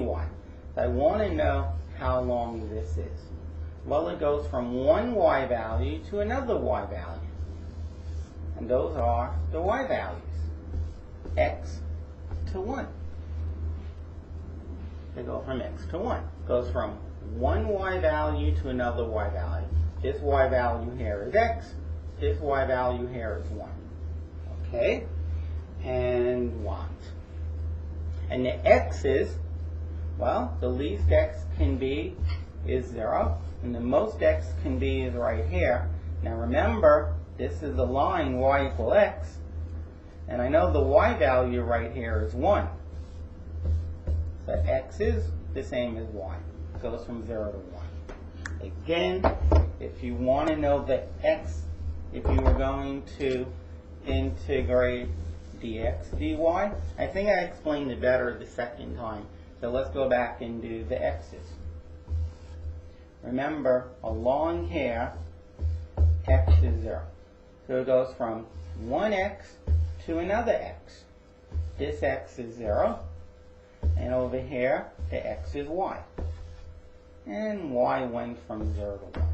Speaker 1: I want to know how long this is. Well, it goes from one y value to another y value. And those are the y values. X to 1. They go from x to 1. It goes from one y value to another y value. This y value here is x. This y value here is 1. Okay? And what? And the x's, well, the least x can be is 0. And the most x can be is right here. Now remember, this is the line y equal x, and I know the y value right here is 1. So x is the same as y. It goes from 0 to 1. Again, if you want to know the x, if you were going to integrate dx dy, I think I explained it better the second time. So let's go back and do the x's. Remember, along here, x is 0. So it goes from one x to another x. This x is 0. And over here, the x is y. And y went from 0 to 1.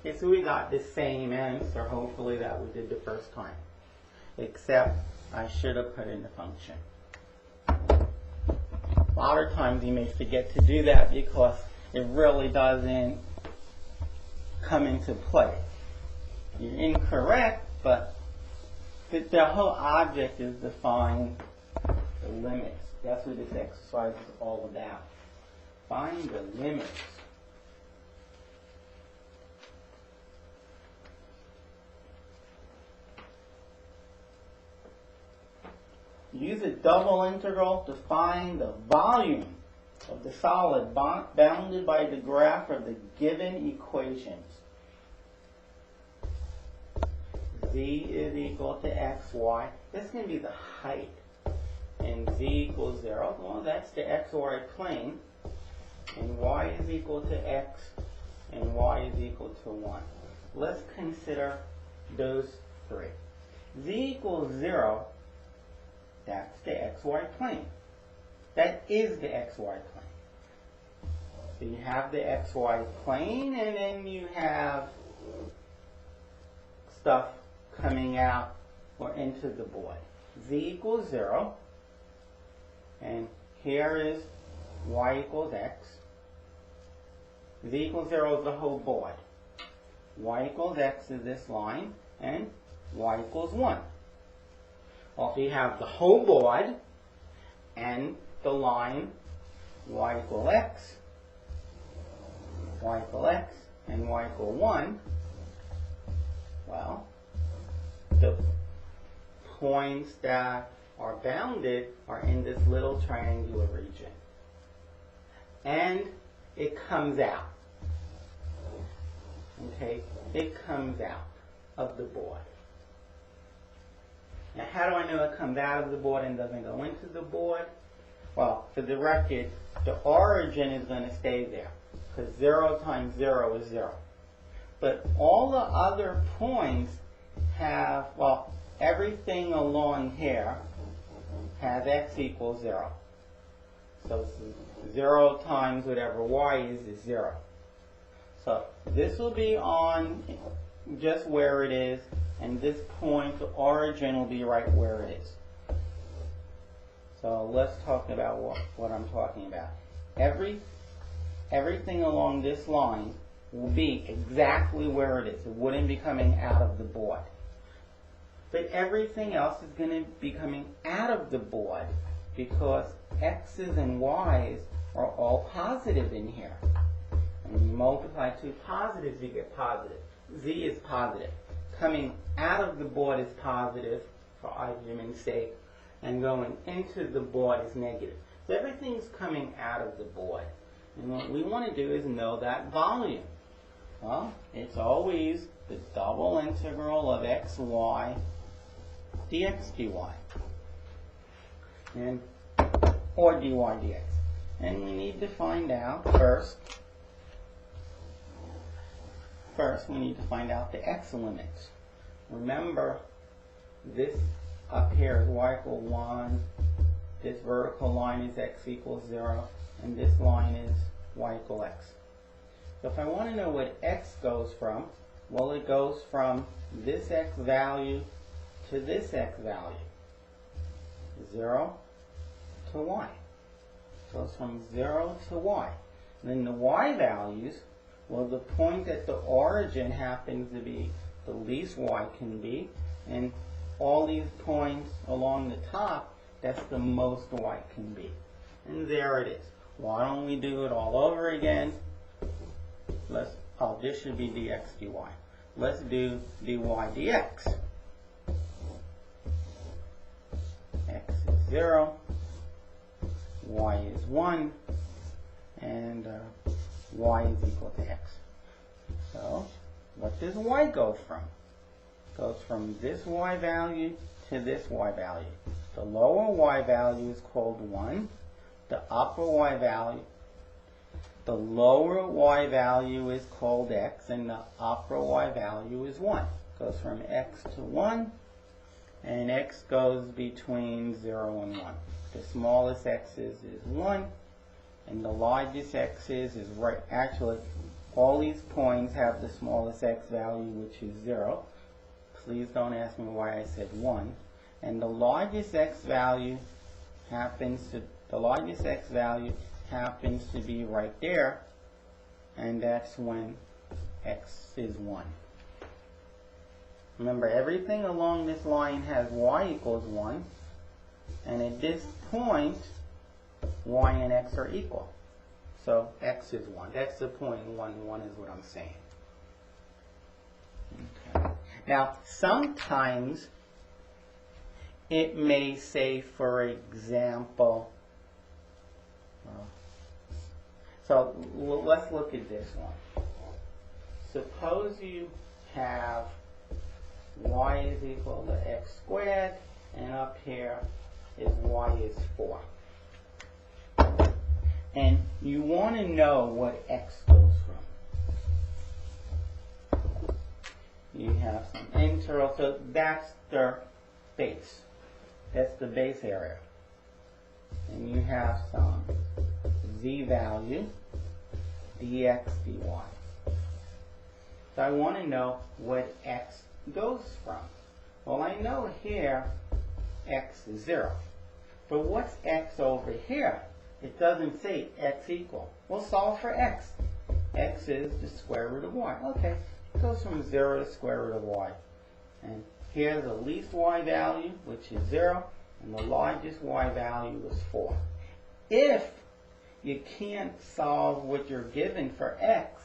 Speaker 1: Okay, so we got the same answer, hopefully, that we did the first time. Except I should have put in the function. A lot of times you may forget to do that because it really doesn't come into play. You're incorrect, but the whole object is to find the limits. That's what this exercise is all about. Find the limits. Use a double integral to find the volume of the solid bounded by the graph of the given equations. Z is equal to xy. This is going to be the height. And z equals 0. Well, that's the xy plane. And y is equal to x. And y is equal to 1. Let's consider those three. Z equals 0. That's the xy plane. That is the xy plane. So you have the xy plane, and then you have stuff coming out or into the board. Z equals 0, and here is y equals x. Z equals 0 is the whole board. Y equals x is this line, and y equals 1. Well, if you have the whole board and the line y equal x, and y equal 1, well, the points that are bounded are in this little triangular region. And it comes out. Okay? It comes out of the board. Now, how do I know it comes out of the board and doesn't go into the board? Well, for the record, the origin is going to stay there, because 0 times 0 is 0. But all the other points have, well, everything along here has x equals 0. So 0 times whatever y is 0. So this will be on just where it is, and this point, the origin, will be right where it is. So let's talk about what I'm talking about. Everything along this line will be exactly where it is. It wouldn't be coming out of the board. But everything else is going to be coming out of the board because x's and y's are all positive in here. And when you multiply two positives, you get positive. Z is positive. Coming out of the board is positive, for argument's sake, and going into the board is negative. So everything's coming out of the board. And what we want to do is know that volume. Well, it's always the double integral of xy dx dy. Or dy dx. And we need to find out First, we need to find out the x limits. Remember, this up here is y equal 1, this vertical line is x equals 0, and this line is y equal x. So if I want to know what x goes from, well, it goes from this x value to this x value. 0 to y. It goes from 0 to y. And then the y values, well, the point that the origin happens to be the least y can be, and all these points along the top, that's the most y can be. And there it is. Why don't we do it all over again? This should be dx dy. let's do dy dx. X is 0, y is 1, and y is equal to x. So, what does y go from? It goes from this y value to this y value. The lower y value is called 1. The upper y value, the lower y value is called x, and the upper y value is 1. It goes from x to 1, and x goes between 0 and 1. The smallest x's is 1, and the largest x's is right. Actually, all these points have the smallest x value, which is 0. Please don't ask me why I said 1. And the largest x value happens to be right there, and that's when x is 1. Remember, everything along this line has y equals 1, and at this point, y and x are equal. So x is 1. That's the point 1, 1 is what I'm saying. Okay. Now, sometimes it may say, for example, so let's look at this one. Suppose you have y is equal to x squared, and up here is y is 4. And you want to know what x goes from. You have some integral, so that's the base. That's the base area. And you have some z value, dx, dy. So I want to know what x goes from. Well, I know here x is 0. But what's x over here? It doesn't say x equal. We'll solve for x. X is the square root of y. Okay, it goes from 0 to square root of y. And here's the least y value, which is 0, and the largest y value is 4. If you can't solve what you're given for x,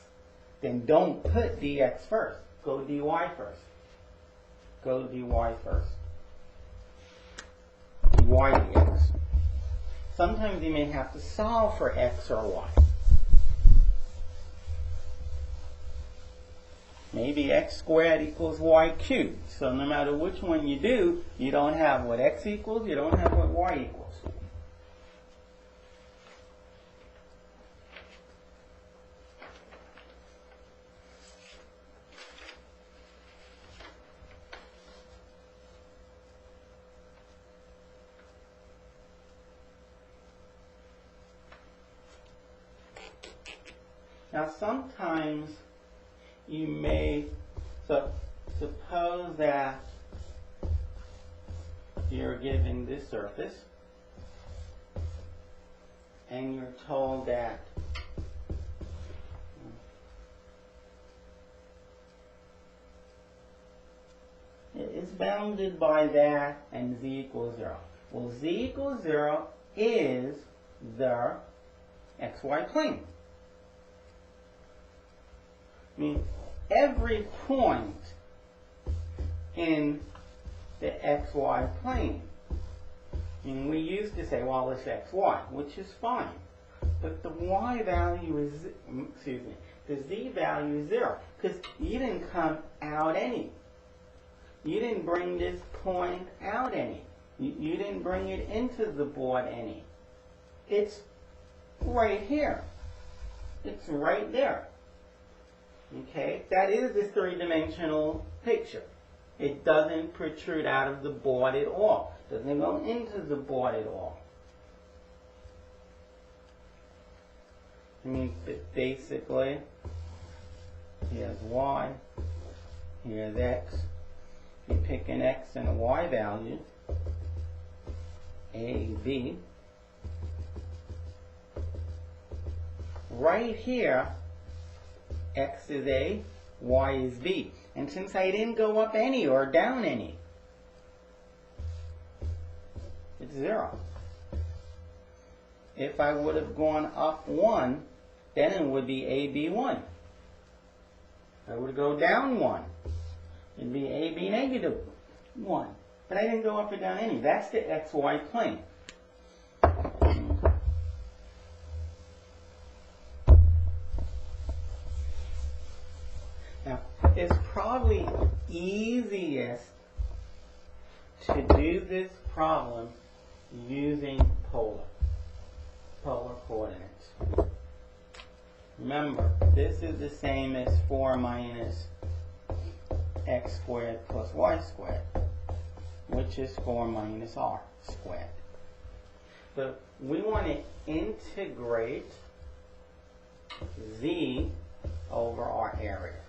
Speaker 1: then don't put dx first. Go dy first. Go dy first. dy dx. Sometimes you may have to solve for x or y. Maybe x squared equals y cubed. So no matter which one you do, you don't have what x equals, you don't have what y equals. Now sometimes you may, suppose that you're given this surface and you're told that it's bounded by that and z equals 0. Well, z equals 0 is the xy plane. I mean, every point in the xy plane, I mean, we used to say, well, it's xy, which is fine. But the y value is, the z value is 0, because you didn't come out any. You didn't bring this point out any. You didn't bring it into the board any. It's right here. It's right there. Okay, that is this three-dimensional picture. It doesn't protrude out of the board at all. It doesn't go into the board at all. I mean, basically, here's y, here's x. You pick an x and a y value, a, b. Right here, x is a, y is b. And since I didn't go up any or down any, it's 0. If I would have gone up 1, then it would be a, b, 1. I would go down 1. It'd be AB negative 1. But I didn't go up or down any. That's the XY plane. Now, it's probably easiest to do this problem using polar coordinates. Remember, this is the same as 4 minus x squared plus y squared, which is 4 minus r squared. So we want to integrate z over our area.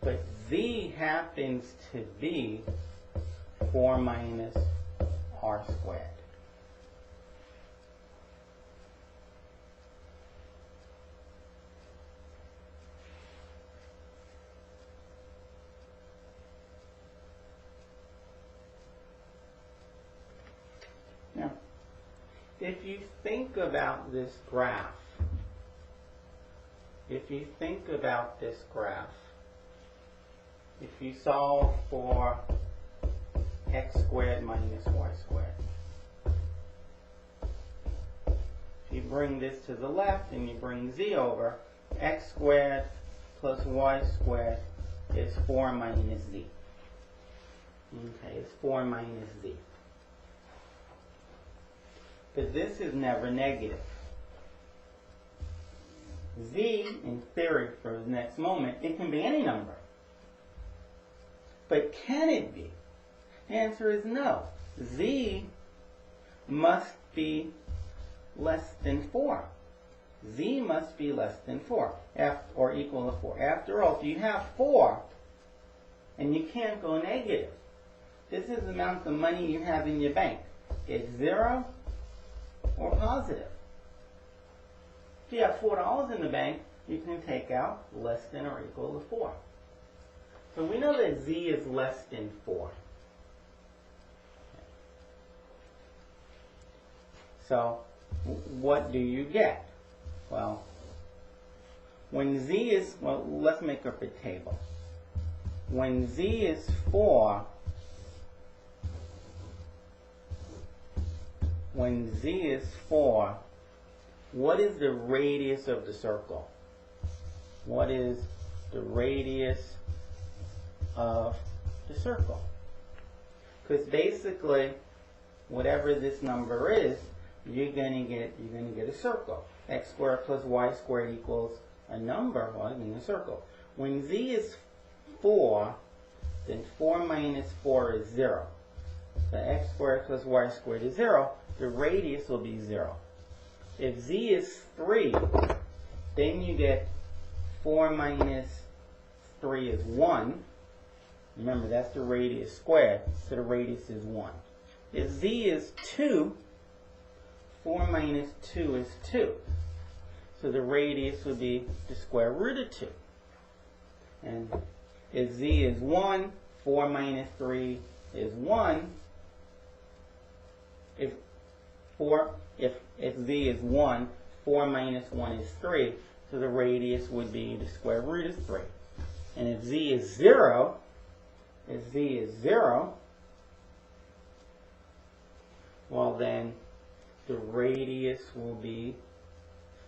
Speaker 1: But z happens to be 4 minus r squared. Now, if you think about this graph, if you solve for x squared minus y squared, if you bring this to the left and you bring z over, x squared plus y squared is 4 minus z. Okay, it's 4 minus z. But this is never negative. Z, in theory, for the next moment, it can be any number. But can it be? The answer is no. Z must be less than 4. Z must be less than 4, or equal to 4. After all, if you have 4, and you can't go negative, this is the amount of money you have in your bank. It's 0 or positive. If you have $4 in the bank, you can take out less than or equal to 4. So we know that z is less than 4. So what do you get? Well, when z is, well, let's make up a table. When z is 4, what is the radius of the circle? What is the radius of the circle? Because basically, whatever this number is, you're going to get a circle. X squared plus y squared equals a number, well, I mean a circle. When z is 4, then 4 minus 4 is 0. So x squared plus y squared is 0. The radius will be 0. If z is 3, then you get 4 minus 3 is 1. Remember, that's the radius squared, so the radius is 1. If z is 2, 4 minus 2 is 2. So the radius would be the square root of 2. And if z is 1, 4 minus 3 is 1. If z is 1, 4 minus 1 is 3. So the radius would be the square root of 3. And if z is 0, well then the radius will be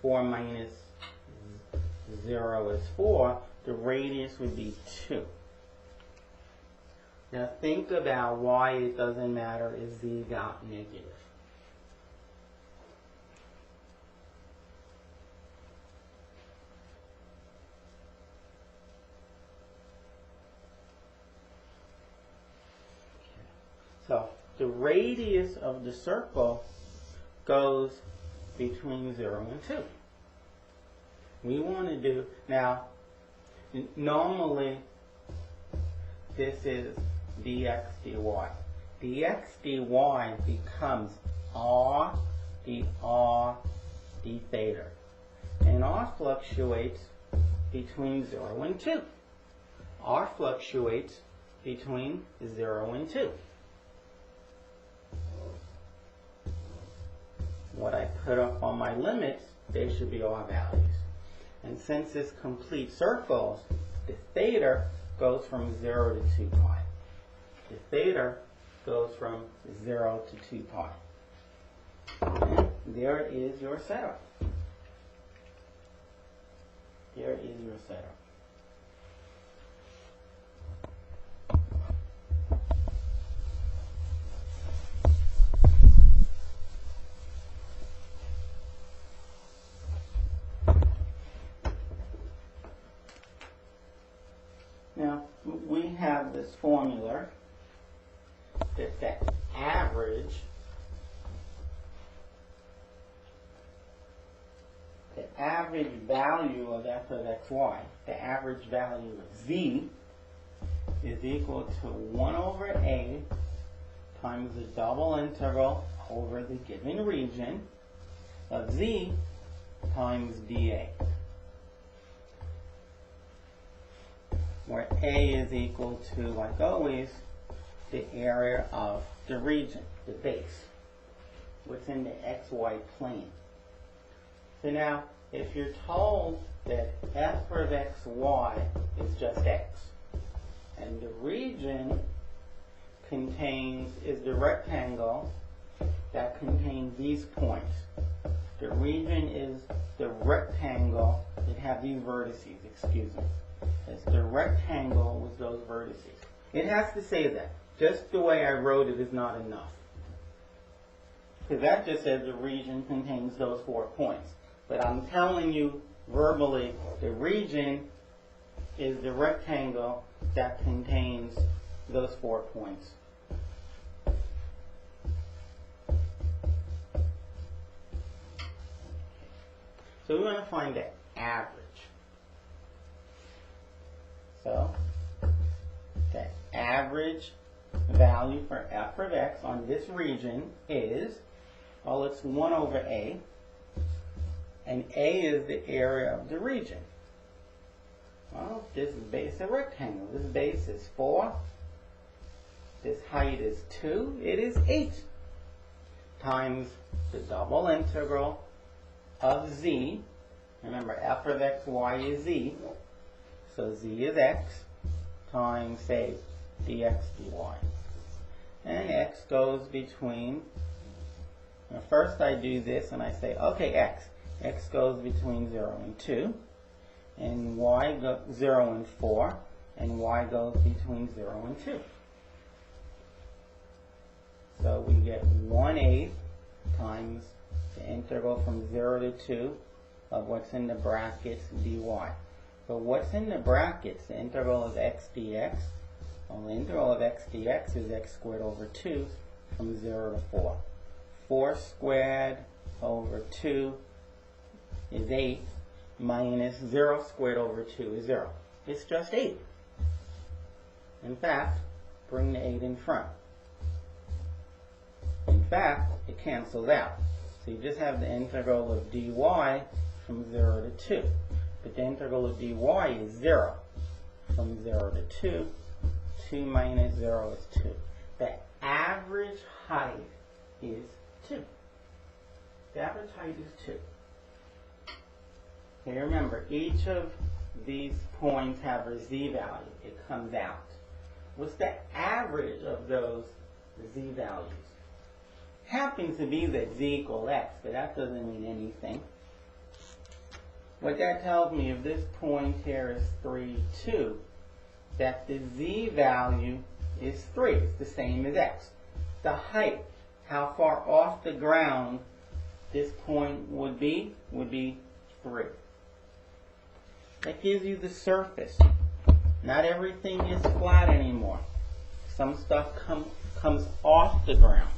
Speaker 1: 4 minus 0 is 4. The radius would be 2. Now think about why it doesn't matter if z got negative. So the radius of the circle goes between 0 and 2. We want to do, now, normally this is dx dy. Dx dy becomes r dr d theta. And r fluctuates between 0 and 2. R fluctuates between 0 and 2. What I put up on my limits, they should be R values. And since it's complete circles, The theta goes from 0 to 2 pi. The theta goes from 0 to 2 pi. And there is your setup. There is your setup. Now, we have this formula that the average value of f of xy, the average value of z, is equal to 1 over a times the double integral over the given region of z times dA, where a is equal to, like always, the area of the region, the base, what's in the xy plane. So now, if you're told that f of xy is just x, and the region is the rectangle that contains these points. The region is the rectangle that have these vertices, excuse me. It's the rectangle with those vertices. It has to say that. Just the way I wrote it is not enough. Because that just says the region contains those 4 points. But I'm telling you verbally, the region is the rectangle that contains those 4 points. So we want to find the average. So the average value for f of x on this region is, well, it's 1 over a. And a is the area of the region. Well, this base is a rectangle. This base is 4. This height is 2. It is 8 times the double integral of z. Remember, f of xy is z. So z is x times, say, dx dy. And x goes between, now first I do this and I say, okay, x goes between 0 and 2, and y goes 0 and 4, and y goes between 0 and 2. So we get 1/8 times the integral from 0 to 2 of what's in the brackets dy. But what's in the brackets, the integral of x dx, well, the integral of x dx is x squared over 2 from 0 to 4. 4 squared over 2 is 8, minus 0 squared over 2 is 0. It's just 8. In fact, bring the 8 in front. In fact, it cancels out. So you just have the integral of dy from 0 to 2. But the integral of dy is 0. From 0 to 2, 2 minus 0 is 2. The average height is 2. The average height is 2. Okay, remember, each of these points have a z value. It comes out. What's the average of those z values? Happens to be that z equals x, but that doesn't mean anything. What that tells me, if this point here is 3, 2, that the z value is 3. It's the same as x. The height, how far off the ground this point would be 3. That gives you the surface. Not everything is flat anymore. Some stuff comes off the ground.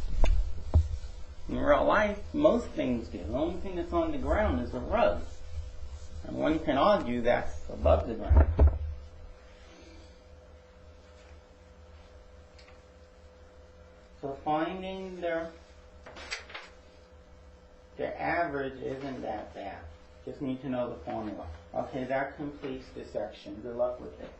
Speaker 1: In real life, most things do. The only thing that's on the ground is a rug. And one can argue that's above the ground. So finding the average isn't that bad. Just need to know the formula. Okay, that completes this section. Good luck with it.